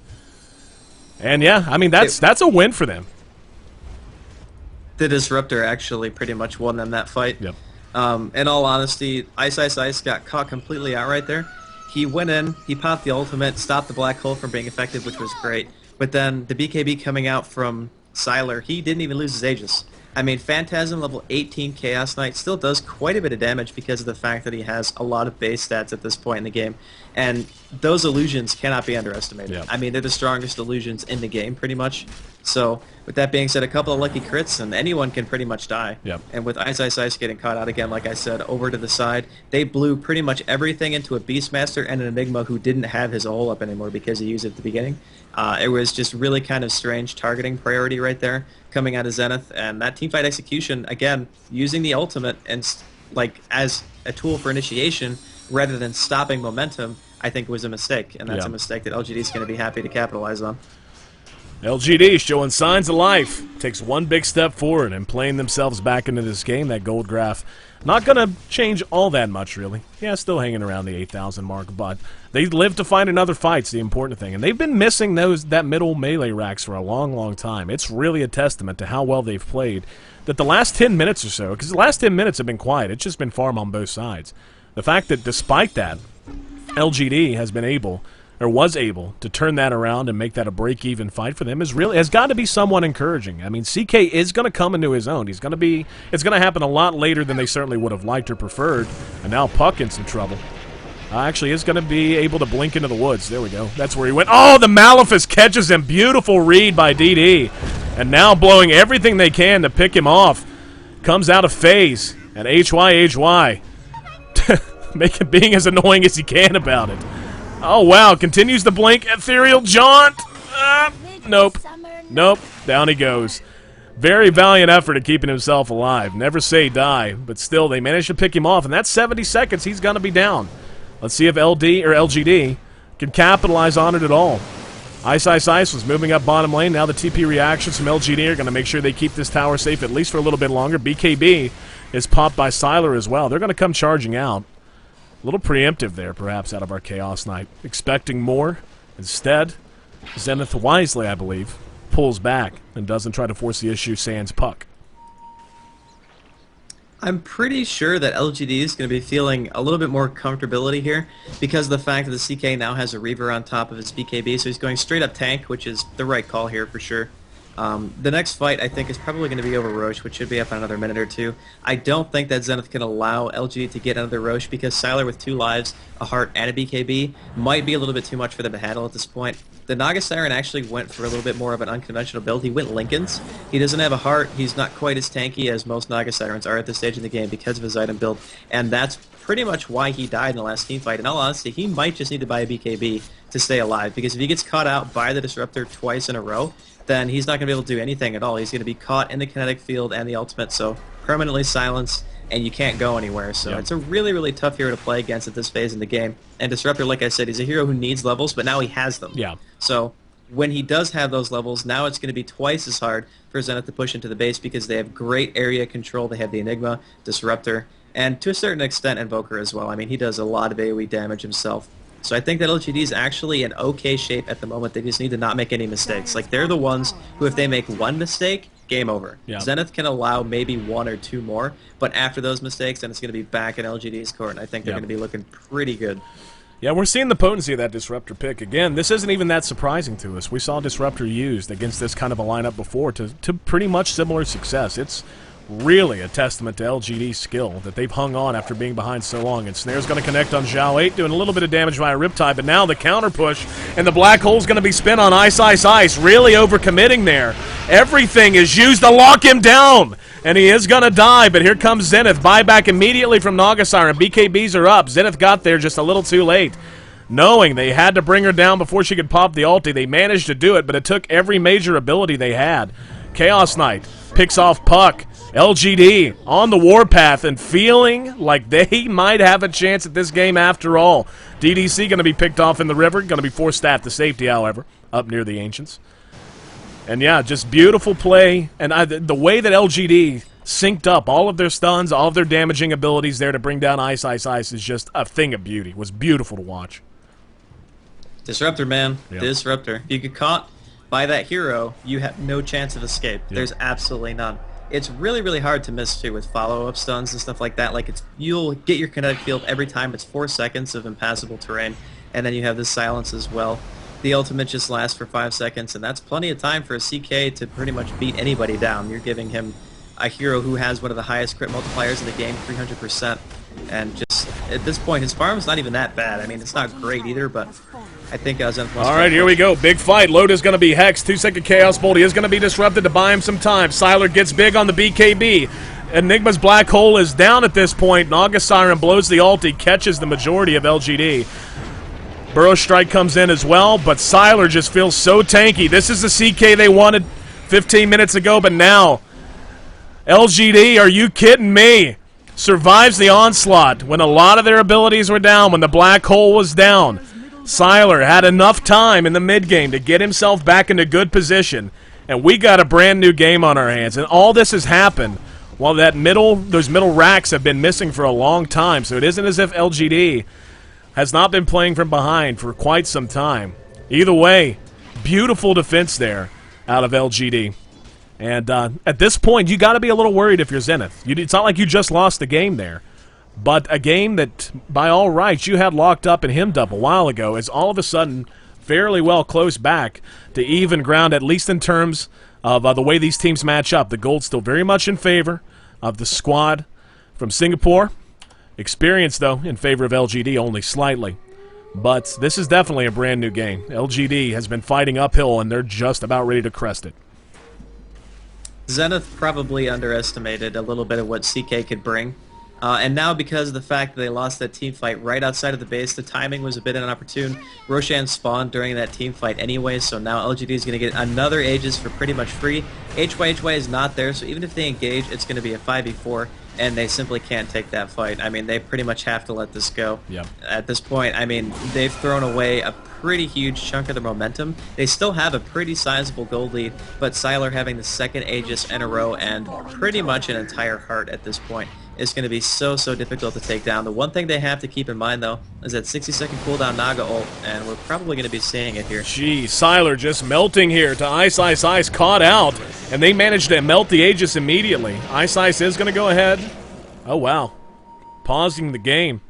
And yeah, I mean, that's a win for them. The Disruptor actually pretty much won them that fight. Yep. In all honesty, Ice got caught completely out right there. He went in, he popped the ultimate, stopped the black hole from being effective, which was great. But then the BKB coming out from Sylar, he didn't even lose his Aegis. I mean, Phantasm level 18 Chaos Knight still does quite a bit of damage because of the fact that he has a lot of base stats at this point in the game. And those illusions cannot be underestimated. Yep. I mean, they're the strongest illusions in the game, pretty much. So with that being said, a couple of lucky crits and anyone can pretty much die. Yep. And with Ice Ice Ice getting caught out again, like I said, over to the side, they blew pretty much everything into a Beastmaster and an Enigma who didn't have his ult up anymore because he used it at the beginning. It was just really kind of strange targeting priority right there coming out of Zenith, and that teamfight execution, again, using the ultimate and like as a tool for initiation rather than stopping momentum, I think was a mistake, and that's a mistake that LGD is going to be happy to capitalize on. LGD showing signs of life. Takes one big step forward and playing themselves back into this game. That gold graph not going to change all that much, really. Yeah, still hanging around the 8,000 mark, but they live to find another fight's the important thing. And they've been missing that middle melee racks for a long, long time. It's really a testament to how well they've played. That the last 10 minutes or so, because the last 10 minutes have been quiet, it's just been farm on both sides. The fact that despite that, LGD has been able, or was able, to turn that around and make that a break-even fight for them has got to be somewhat encouraging. I mean, CK is going to come into his own. It's going to happen a lot later than they certainly would have liked or preferred. And now Puck in some trouble. Actually is going to be able to blink into the woods. There we go. That's where he went. Oh, the Malefice catches him. Beautiful read by DD. And now blowing everything they can to pick him off. Comes out of phase. And HY being as annoying as he can about it. Oh, wow. Continues to blink. Ethereal Jaunt. Nope. Nope. Down he goes. Very valiant effort at keeping himself alive. Never say die. But still, they managed to pick him off. And that's 70 seconds. He's going to be down. Let's see if LGD can capitalize on it at all. Ice Ice Ice was moving up bottom lane. Now the TP reactions from LGD are going to make sure they keep this tower safe at least for a little bit longer. BKB is popped by Sylar as well. They're going to come charging out. A little preemptive there, perhaps, out of our Chaos Knight. Expecting more. Instead, Zenith wisely, I believe, pulls back and doesn't try to force the issue sans Puck. I'm pretty sure that LGD is going to be feeling a little bit more comfortability here because of the fact that the CK now has a Reaver on top of his BKB, so he's going straight up tank, which is the right call here for sure. The next fight, I think, is probably going to be over Roche, which should be up in another minute or two. I don't think that Zenith can allow LGD to get another Roche because Sylar with 2 lives, a heart, and a BKB might be a little bit too much for them to handle at this point. The Naga Siren actually went for a little bit more of an unconventional build. He went Lincoln's. He doesn't have a heart. He's not quite as tanky as most Naga Sirens are at this stage in the game because of his item build, and that's pretty much why he died in the last team fight. In all honesty, he might just need to buy a BKB to stay alive because if he gets caught out by the Disruptor twice in a row, then he's not going to be able to do anything at all. He's going to be caught in the kinetic field and the ultimate, so permanently silenced, and you can't go anywhere. So it's a really, really tough hero to play against at this phase in the game. And Disruptor, like I said, he's a hero who needs levels, but now he has them. Yeah. So when he does have those levels, now it's going to be twice as hard for Zenith to push into the base because they have great area control. They have the Enigma, Disruptor, and to a certain extent Invoker as well. I mean, he does a lot of AoE damage himself. So I think that LGD is actually in okay shape at the moment. They just need to not make any mistakes. Like, they're the ones who, if they make one mistake, game over. Yeah. Zenith can allow maybe 1 or 2 more, but after those mistakes, then it's going to be back in LGD's court, and I think they're going to be looking pretty good. Yeah, we're seeing the potency of that Disruptor pick. Again, this isn't even that surprising to us. We saw Disruptor used against this kind of a lineup before to pretty much similar success. It's really a testament to LGD's skill that they've hung on after being behind so long. And Snare's going to connect on Zhao 8, doing a little bit of damage via Riptide, but now the counter push, and the Black Hole's going to be spent on Ice Ice Ice, really overcommitting there. Everything is used to lock him down, and he is going to die, but here comes Zenith. Buyback immediately from Naga Siren. BKBs are up. Zenith got there just a little too late. Knowing they had to bring her down before she could pop the ulti, they managed to do it, but it took every major ability they had. Chaos Knight picks off Puck. LGD on the warpath and feeling like they might have a chance at this game after all. DDC going to be picked off in the river, going to be forced staffed to safety, however, up near the Ancients. And yeah, just beautiful play, and the way that LGD synced up all of their stuns, all of their damaging abilities there to bring down Ice Ice Ice is just a thing of beauty. It was beautiful to watch. Disruptor, man. Yep. Disruptor. If you get caught by that hero, you have no chance of escape. Yep. There's absolutely none. It's really, really hard to miss, too, with follow-up stuns and stuff like that. Like, you'll get your kinetic field every time. It's 4 seconds of impassable terrain, and then you have this silence as well. The ultimate just lasts for 5 seconds, and that's plenty of time for a CK to pretty much beat anybody down. You're giving him a hero who has one of the highest crit multipliers in the game, 300%. And just, at this point, his farm's not even that bad. I mean, it's not great either, but I think Zenith wants All to right, here we go. Big fight. Loda's going to be hexed. 2-second Chaos Bolt. He is going to be disrupted to buy him some time. Siler gets big on the BKB. Enigma's Black Hole is down at this point. Naga Siren blows the ulti, catches the majority of LGD. Burrow Strike comes in as well, but Siler just feels so tanky. This is the CK they wanted 15 minutes ago, but now LGD, are you kidding me? Survives the onslaught when a lot of their abilities were down, when the Black Hole was down. Siler had enough time in the mid-game to get himself back into good position, and we got a brand new game on our hands. And all this has happened while those middle racks have been missing for a long time, so it isn't as if LGD has not been playing from behind for quite some time. Either way, beautiful defense there out of LGD. And at this point, you got to be a little worried if you're Zenith. It's not like you just lost the game there. But a game that, by all rights, you had locked up in HimDub a while ago is all of a sudden fairly well close back to even ground, at least in terms of the way these teams match up. The gold's still very much in favor of the squad from Singapore. Experience, though, in favor of LGD only slightly. But this is definitely a brand new game. LGD has been fighting uphill, and they're just about ready to crest it. Zenith probably underestimated a little bit of what CK could bring. And now, because of the fact that they lost that team fight right outside of the base, the timing was a bit inopportune. Roshan spawned during that team fight anyway, so now LGD is going to get another Aegis for pretty much free. HY is not there, so even if they engage, it's going to be a 5v4, and they simply can't take that fight. I mean, they pretty much have to let this go. Yep. At this point, I mean, they've thrown away a pretty huge chunk of their momentum. They still have a pretty sizable gold lead, but Siler having the second Aegis in a row and pretty much an entire heart at this point is going to be so difficult to take down. The one thing they have to keep in mind, though, is that 60-second cooldown Naga ult, and we're probably going to be seeing it here. Gee, Siler just melting here to Ice, caught out, and they managed to melt the Aegis immediately. Ice is going to go ahead. Oh, wow. Pausing the game.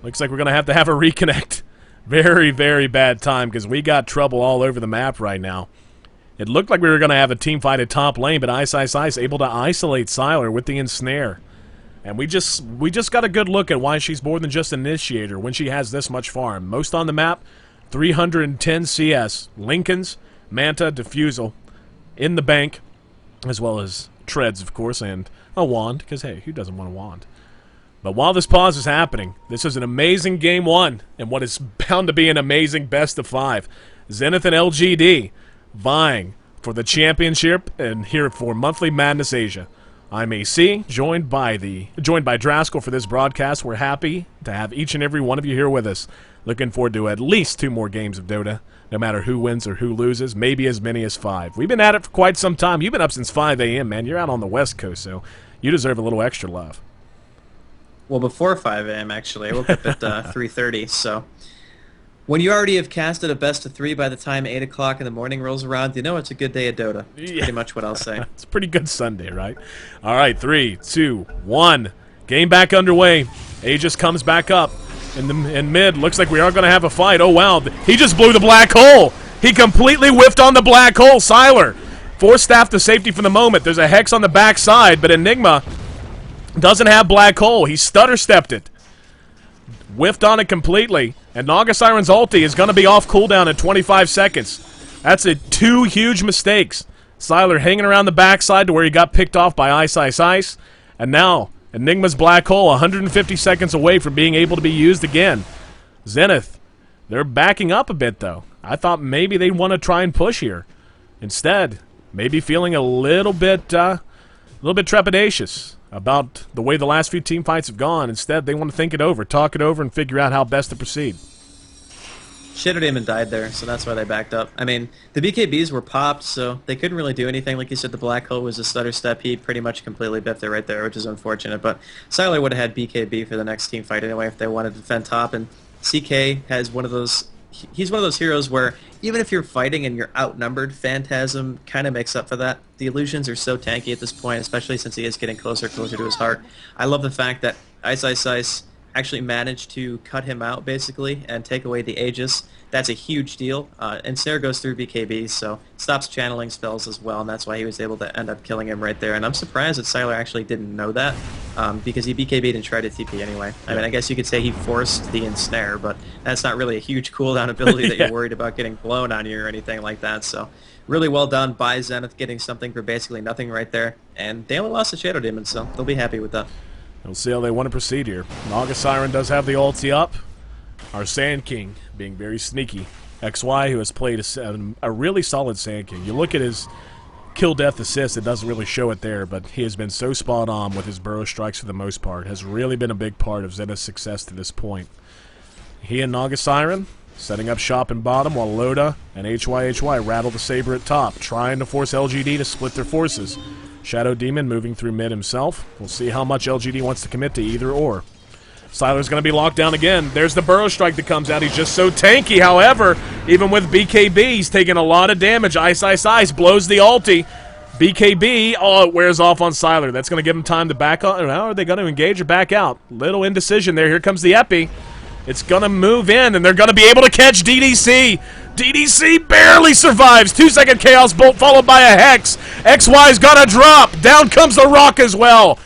Looks like we're going to have a reconnect. Very, very bad time, because we got trouble all over the map right now. It looked like we were going to have a team fight at top lane, but Ice able to isolate Siler with the ensnare. And we just got a good look at why she's more than just an initiator when she has this much farm. Most on the map, 310 CS. Lincolns, Manta, Diffusal in the bank, as well as Treads, of course, and a wand, because, hey, who doesn't want a wand? But while this pause is happening, this is an amazing Game 1, and what is bound to be an amazing best of 5. Zenith and LGD vying for the championship and here for Monthly Madness Asia. I'm AC, joined by Draskell for this broadcast. We're happy to have each and every one of you here with us. Looking forward to at least 2 more games of Dota, no matter who wins or who loses, maybe as many as 5. We've been at it for quite some time. You've been up since 5 a.m., man. You're out on the West Coast, so you deserve a little extra love. Well, before 5 a.m., actually. I woke up at 3:30, so when you already have casted a best of 3 by the time 8 o'clock in the morning rolls around, you know it's a good day of Dota. That's pretty much what I'll say. It's a pretty good Sunday, right? All right, 3, 2, 1. Game back underway. Aegis comes back up in mid. Looks like we are going to have a fight. Oh, wow. He just blew the black hole. He completely whiffed on the black hole. Siler forced staff to safety for the moment. There's a Hex on the back side, but Enigma doesn't have black hole. He stutter-stepped it. Whiffed on it completely. And Naga Siren's ulti is going to be off cooldown in 25 seconds. That's 2 huge mistakes. Siler hanging around the backside to where he got picked off by Ice. And now, Enigma's black hole 150 seconds away from being able to be used again. Zenith, they're backing up a bit, though. I thought maybe they'd want to try and push here. Instead, maybe feeling a little bit trepidatious about the way the last few team fights have gone. Instead, they want to think it over, talk it over, and figure out how best to proceed. Shitterdamon died there, so that's why they backed up. I mean, the BKBs were popped, so they couldn't really do anything. Like you said, the black hole was a stutter step. He pretty much completely biffed it right there, which is unfortunate. But Siler would have had BKB for the next team fight anyway if they wanted to defend top. And CK has one of those... He's one of those heroes where even if you're fighting and you're outnumbered, Phantasm kind of makes up for that. The illusions are so tanky at this point, especially since he is getting closer to his heart. I love the fact that Ice actually manage to cut him out, basically, and take away the Aegis. That's a huge deal. Ensnare goes through BKB, so stops channeling spells as well, and that's why he was able to end up killing him right there. And I'm surprised that Sylar actually didn't know that, because he BKB'd and tried to TP anyway. I mean, I guess you could say he forced the Ensnare, but that's not really a huge cooldown ability that you're worried about getting blown on you or anything like that, so... Really well done by Zenith, getting something for basically nothing right there. And they only lost the Shadow Demon, so they'll be happy with that. We'll see how they want to proceed here. Naga Siren does have the ulti up. Our Sand King being very sneaky. XY, who has played a really solid Sand King. You look at his kill-death assist, it doesn't really show it there, but he has been so spot on with his burrow strikes for the most part. Has really been a big part of Zenith's success to this point. He and Naga Siren setting up shop in bottom while Loda and HYHY rattle the Saber at top, trying to force LGD to split their forces. Shadow Demon moving through mid himself. We'll see how much LGD wants to commit to either or. Sylar's going to be locked down again. There's the Burrow Strike that comes out. He's just so tanky. However, even with BKB, he's taking a lot of damage. Ice blows the ulti. BKB, oh, it wears off on Sylar. That's going to give him time to back up. Now, are they going to engage or back out? Little indecision there. Here comes the Epi. It's going to move in, and they're going to be able to catch DDC. DDC barely survives. 2-second Chaos Bolt followed by a Hex. XY's going to drop. Down comes the Rock as well.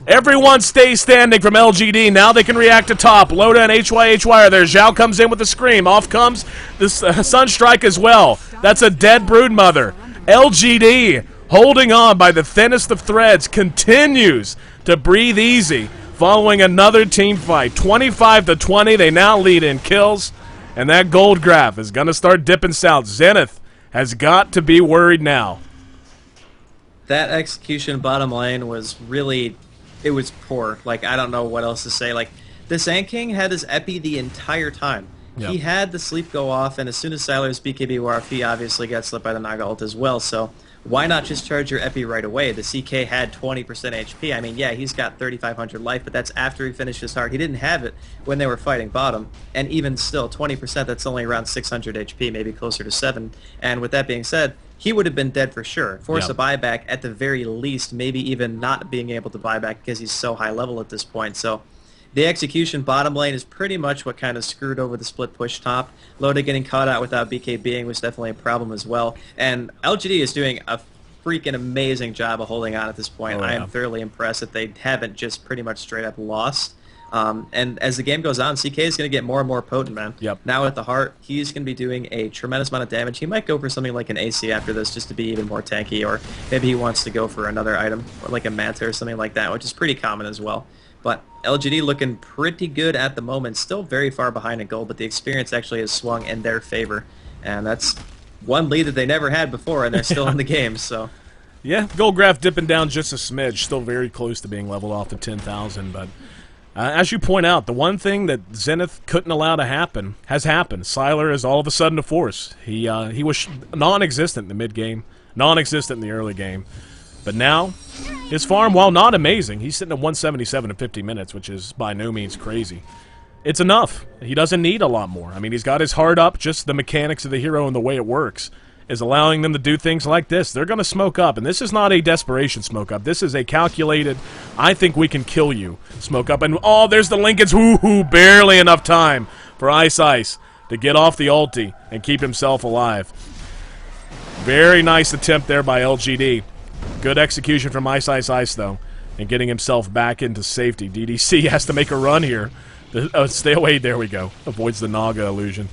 Everyone stays standing from LGD. Now they can react to top. Loda and HYHY are there. Zhao comes in with a Scream. Off comes the Sunstrike as well. That's a dead Broodmother. LGD, holding on by the thinnest of threads, continues to breathe easy. Following another team fight, 25-20, they now lead in kills, and that gold graph is going to start dipping south. Zenith has got to be worried now. That execution bottom lane was really, it was poor. Like, I don't know what else to say. Like, the Sand King had his Epi the entire time. Yep. He had the sleep go off, and as soon as Sylar's BKB wore off, he obviously got slipped by the Naga ult as well, so... Why not just charge your Epi right away? The CK had 20% HP. I mean, yeah, he's got 3,500 life, but that's after he finished his heart. He didn't have it when they were fighting bottom. And even still, 20%, that's only around 600 HP, maybe closer to 7. And with that being said, he would have been dead for sure. Force a buyback at the very least, maybe even not being able to buy back because he's so high level at this point. So the execution bottom lane is pretty much what kind of screwed over the split push top. Loda getting caught out without BKBing was definitely a problem as well. And LGD is doing a freaking amazing job of holding on at this point. I am thoroughly impressed that they haven't just pretty much straight up lost. And as the game goes on, CK is going to get more and more potent, man. Yep. Now with the heart, he's going to be doing a tremendous amount of damage. He might go for something like an AC after this just to be even more tanky, or maybe he wants to go for another item, or like a Manta or something like that, which is pretty common as well. But LGD looking pretty good at the moment, still very far behind in gold, but the experience actually has swung in their favor. And that's one lead that they never had before, and they're still in the game, so... Yeah, gold graph dipping down just a smidge, still very close to being leveled off to 10,000, but... as you point out, the one thing that Zenith couldn't allow to happen has happened. Sylar is all of a sudden a force. He was non-existent in the mid-game, non-existent in the early game. But now, his farm, while not amazing, he's sitting at 177 in 50 minutes, which is by no means crazy. It's enough. He doesn't need a lot more. I mean, he's got his heart up, just the mechanics of the hero and the way it works is allowing them to do things like this. They're going to smoke up, and this is not a desperation smoke up. This is a calculated, I think we can kill you smoke up. And, oh, there's the Lincolns. Woo-hoo, barely enough time for Ice to get off the ulti and keep himself alive. Very nice attempt there by LGD. Good execution from Ice, though, and getting himself back into safety. DDC has to make a run here. Stay away. There we go. Avoids the Naga illusion.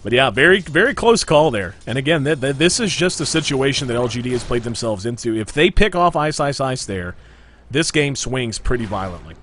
But yeah, very, very close call there. And again, this is just a situation that LGD has played themselves into. If they pick off Ice there, this game swings pretty violently.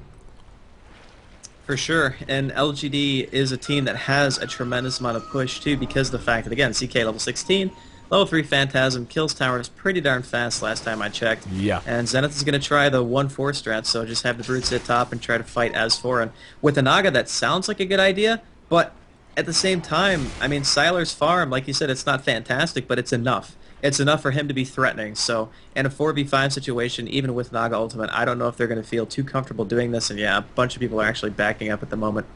For sure, and LGD is a team that has a tremendous amount of push, too, because of the fact that, again, CK level 16, level 3 Phantasm, kills towers pretty darn fast last time I checked. Yeah. And Zenith is going to try the 1-4 strat, so just have the Brutes sit top and try to fight as 4. And with the Naga, that sounds like a good idea, but at the same time, I mean, Sylar's farm, like you said, it's not fantastic, but it's enough. It's enough for him to be threatening. So, in a 4v5 situation, even with Naga Ultimate, I don't know if they're going to feel too comfortable doing this, and yeah, a bunch of people are actually backing up at the moment.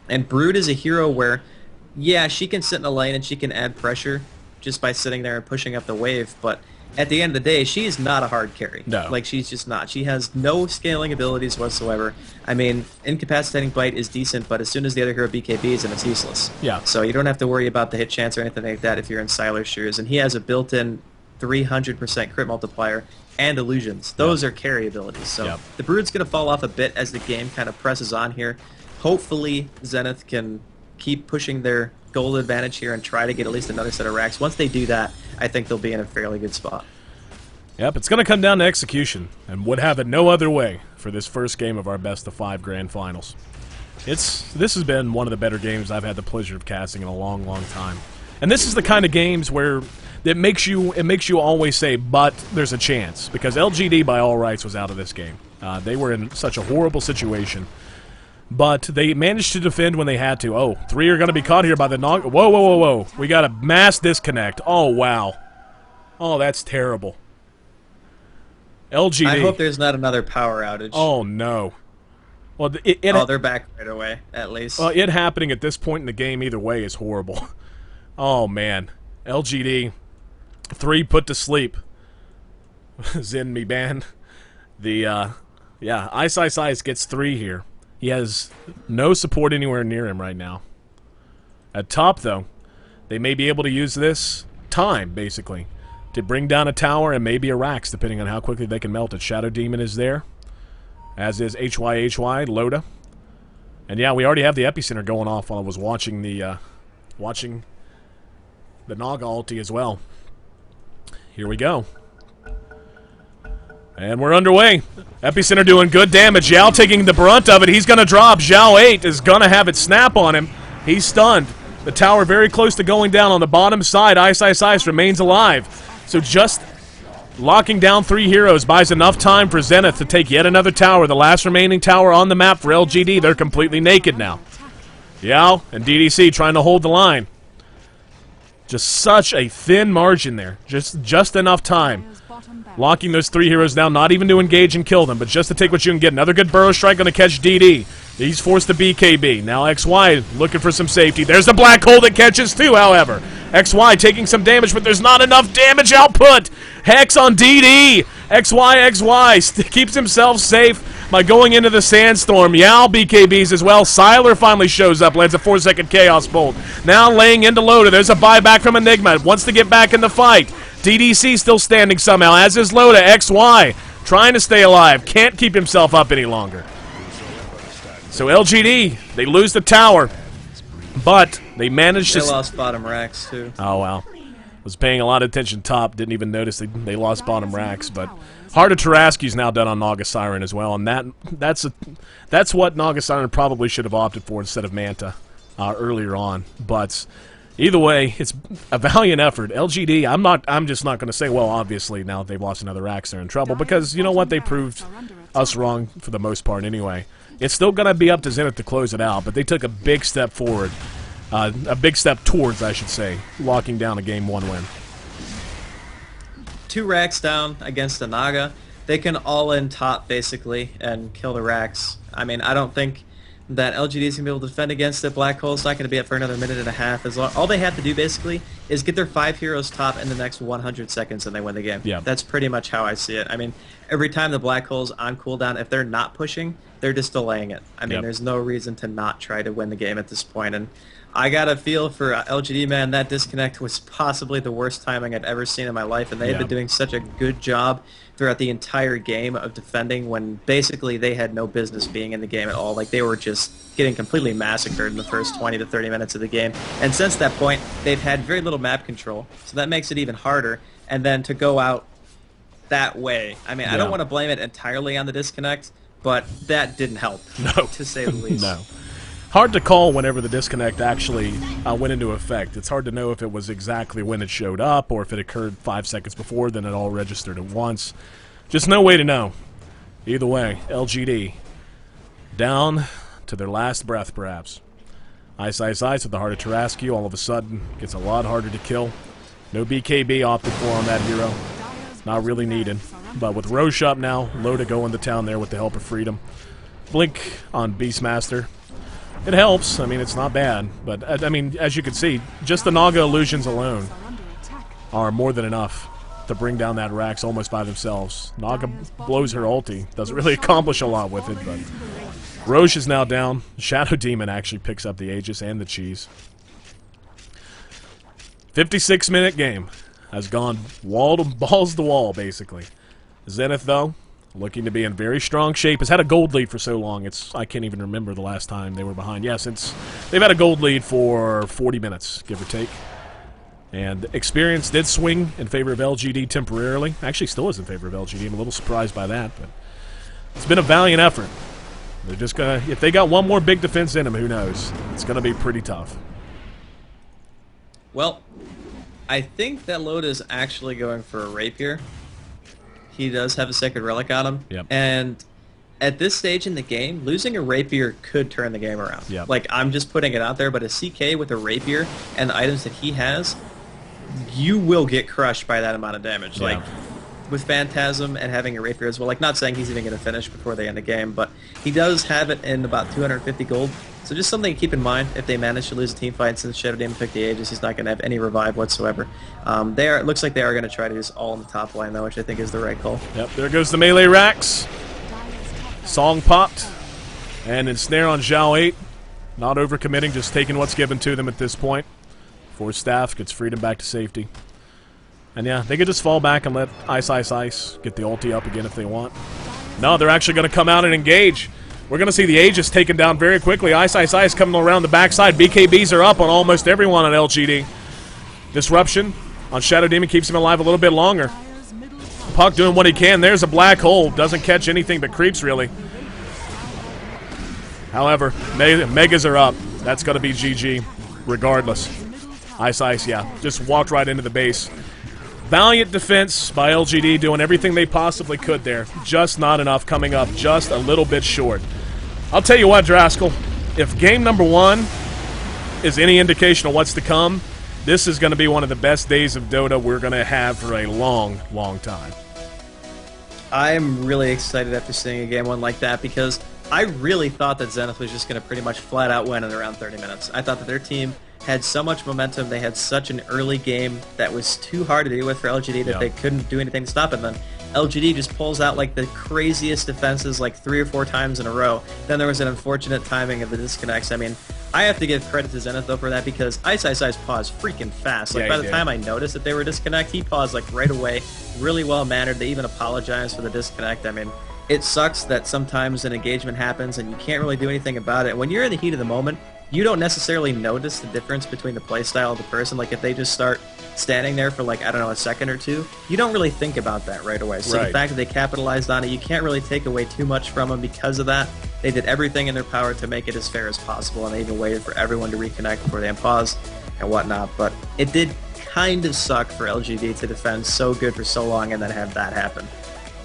And Brood is a hero where, yeah, she can sit in a lane and she can add pressure just by sitting there and pushing up the wave, but at the end of the day, she is not a hard carry. No. Like, she's just not. She has no scaling abilities whatsoever. I mean, Incapacitating Bite is decent, but as soon as the other hero BKBs him, it's useless. Yeah. So you don't have to worry about the hit chance or anything like that if you're in Siler's shoes. And he has a built-in 300% crit multiplier and illusions. Those are carry abilities. So the Brood's going to fall off a bit as the game kind of presses on here. Hopefully, Zenith can keep pushing their gold advantage here and try to get at least another set of racks. Once they do that, I think they'll be in a fairly good spot. Yep, it's going to come down to execution, and would have it no other way for this first game of our best-of-5 grand finals. This has been one of the better games I've had the pleasure of casting in a long, long time. And this is the kind of games where it makes you always say, but there's a chance, because LGD by all rights was out of this game. They were in such a horrible situation. But they managed to defend when they had to. Oh, 3 are going to be caught here by the Nog. Whoa, whoa, whoa, whoa. We got a mass disconnect. Oh, wow. Oh, that's terrible. LGD. I hope there's not another power outage. Oh, no. Well, they're back right away, at least. Well, it happening at this point in the game either way is horrible. Oh, man. LGD. 3 put to sleep. Zen me ban. The, yeah, Ice gets 3 here. He has no support anywhere near him right now. At top, though, they may be able to use this time, basically, to bring down a tower and maybe a Rax, depending on how quickly they can melt it. Shadow Demon is there, as is HYHY, Loda. And yeah, we already have the Epicenter going off while I was watching the Naga ulti as well. Here we go. And we're underway. Epicenter doing good damage. Zhao taking the brunt of it. He's going to drop. Zhao 8 is going to have it snap on him. He's stunned. The tower very close to going down on the bottom side. Ice remains alive. So just locking down 3 heroes buys enough time for Zenith to take yet another tower. The last remaining tower on the map for LGD. They're completely naked now. Yao and DDC trying to hold the line. Just such a thin margin there. Just enough time. Locking those 3 heroes down, not even to engage and kill them, but just to take what you can get. Another good burrow strike going to catch DD. He's forced to BKB. Now XY looking for some safety. There's the black hole that catches too, however. XY taking some damage, but there's not enough damage output. Hex on DD. XY keeps himself safe by going into the sandstorm. Yao BKBs as well. Siler finally shows up, lands a 4-second Chaos Bolt. Now laying into Loda. There's a buyback from Enigma. Wants to get back in the fight. DDC still standing somehow, as is Loda. XY trying to stay alive. Can't keep himself up any longer. So LGD, they lose the tower, but they managed to... They lost bottom racks, too. Oh, wow. Was paying a lot of attention top. Didn't even notice they lost bottom racks, but... Heart of Tarrasque's now done on Naga Siren as well, and that's what Naga Siren probably should have opted for instead of Manta earlier on. But... either way, it's a valiant effort. LGD, I'm just not going to say, well, obviously, now that they've lost another Rax, they're in trouble, because you know what? They proved us wrong for the most part anyway. It's still going to be up to Zenith to close it out, but they took a big step forward. A big step towards, I should say, locking down a Game 1 win. 2 racks down against the Naga. They can all in top, basically, and kill the racks. I mean, I don't think that LGD is going to be able to defend against it. Black Hole's not going to be up for another minute and a half. All they have to do, basically, is get their 5 heroes top in the next 100 seconds and they win the game. Yeah. That's pretty much how I see it. I mean, every time the Black Hole's on cooldown, if they're not pushing, they're just delaying it. I mean, there's no reason to not try to win the game at this point. And I got a feel for LGD, man. That disconnect was possibly the worst timing I've ever seen in my life, and they had been doing such a good job throughout the entire game of defending when basically they had no business being in the game at all. Like, they were just getting completely massacred in the first 20 to 30 minutes of the game. And since that point, they've had very little map control, so that makes it even harder. And then to go out that way, I mean, I don't want to blame it entirely on the disconnect, but that didn't help, to say the least. No. Hard to call whenever the disconnect actually went into effect. It's hard to know if it was exactly when it showed up or if it occurred 5 seconds before, then it all registered at once. Just no way to know. Either way, LGD down to their last breath, perhaps. Ice with the Heart of Tarrasque all of a sudden gets a lot harder to kill. No BKB opted for on that hero. Not really needed. But with Roche up now, Loda going to town there with the help of Freedom. Blink on Beastmaster. It helps. I mean, it's not bad. But, I mean, as you can see, just the Naga illusions alone are more than enough to bring down that Rax almost by themselves. Naga blows her ulti. Doesn't really accomplish a lot with it, but Roche is now down. Shadow Demon actually picks up the Aegis and the cheese. 56-minute game. Has gone balls to wall, basically. Zenith, though, looking to be in very strong shape. Has had a gold lead for so long. I can't even remember the last time they were behind. Yeah, since they've had a gold lead for 40 minutes, give or take. And experience did swing in favor of LGD temporarily. Actually, still is in favor of LGD. I'm a little surprised by that, but it's been a valiant effort. They're just gonna, if they got one more big defense in them, who knows? It's gonna be pretty tough. Well, I think that Loda is actually going for a rapier. He does have a Sacred Relic on him. Yep. And at this stage in the game, losing a rapier could turn the game around. Yep. Like, I'm just putting it out there, but a CK with a rapier and the items that he has, you will get crushed by that amount of damage. Yeah. Like, with Phantasm and having a rapier as well, like, not saying he's even going to finish before they end the game, but he does have it in about 250 gold. So just something to keep in mind if they manage to lose a team fight. Since Shadow Demon picked the Aegis, he's not going to have any revive whatsoever. It looks like they are going to try to do this all in the top line, though, which I think is the right call. Yep, there goes the melee Rax. Song popped. And ensnare on Zhao 8. Not overcommitting, just taking what's given to them at this point. Force Staff gets freedom back to safety. And yeah, they could just fall back and let Ice get the ulti up again if they want. No, they're actually going to come out and engage. We're going to see the Aegis taken down very quickly. Ice coming around the backside. BKBs are up on almost everyone on LGD. Disruption on Shadow Demon keeps him alive a little bit longer. Puck doing what he can. There's a black hole. Doesn't catch anything but creeps, really. However, Megas are up. That's going to be GG regardless. Ice, yeah. Just walked right into the base. Valiant defense by LGD, doing everything they possibly could there. Just not enough, coming up just a little bit short. I'll tell you what, Draskell, if game number 1 is any indication of what's to come, this is going to be one of the best days of Dota we're going to have for a long, long time. I'm really excited after seeing a game 1 like that because I really thought that Zenith was just going to pretty much flat out win in around 30 minutes. I thought that their team had so much momentum, they had such an early game that was too hard to deal with for LGD that they couldn't do anything to stop it. Then LGD just pulls out like the craziest defenses like 3 or 4 times in a row. Then there was an unfortunate timing of the disconnects. I mean, I have to give credit to Zenith though for that because Ice paused freaking fast. Like by the time I noticed that they were disconnect, he paused like right away, really well mannered. They even apologized for the disconnect. I mean, it sucks that sometimes an engagement happens and you can't really do anything about it. When you're in the heat of the moment, you don't necessarily notice the difference between the playstyle of the person. Like if they just start standing there for like, I don't know, a second or two, you don't really think about that right away. So the fact that they capitalized on it, you can't really take away too much from them because of that. They did everything in their power to make it as fair as possible, and they even waited for everyone to reconnect before they unpaused and whatnot. But it did kind of suck for LGD to defend so good for so long and then have that happen.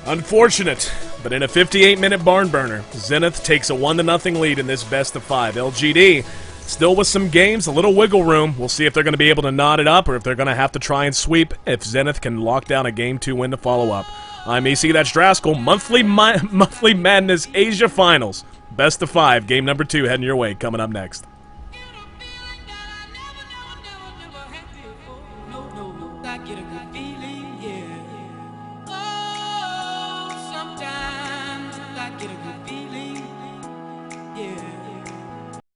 Unfortunate, but in a 58-minute barn burner, Zenith takes a 1-0 lead in this best of 5. LGD still with some games, a little wiggle room. We'll see if they're going to be able to knot it up or if they're going to have to try and sweep if Zenith can lock down a Game 2 win to follow up. I'm EC, that's Draskell. Monthly Madness Asia Finals. Best of 5, game number 2 heading your way, coming up next. Yeah.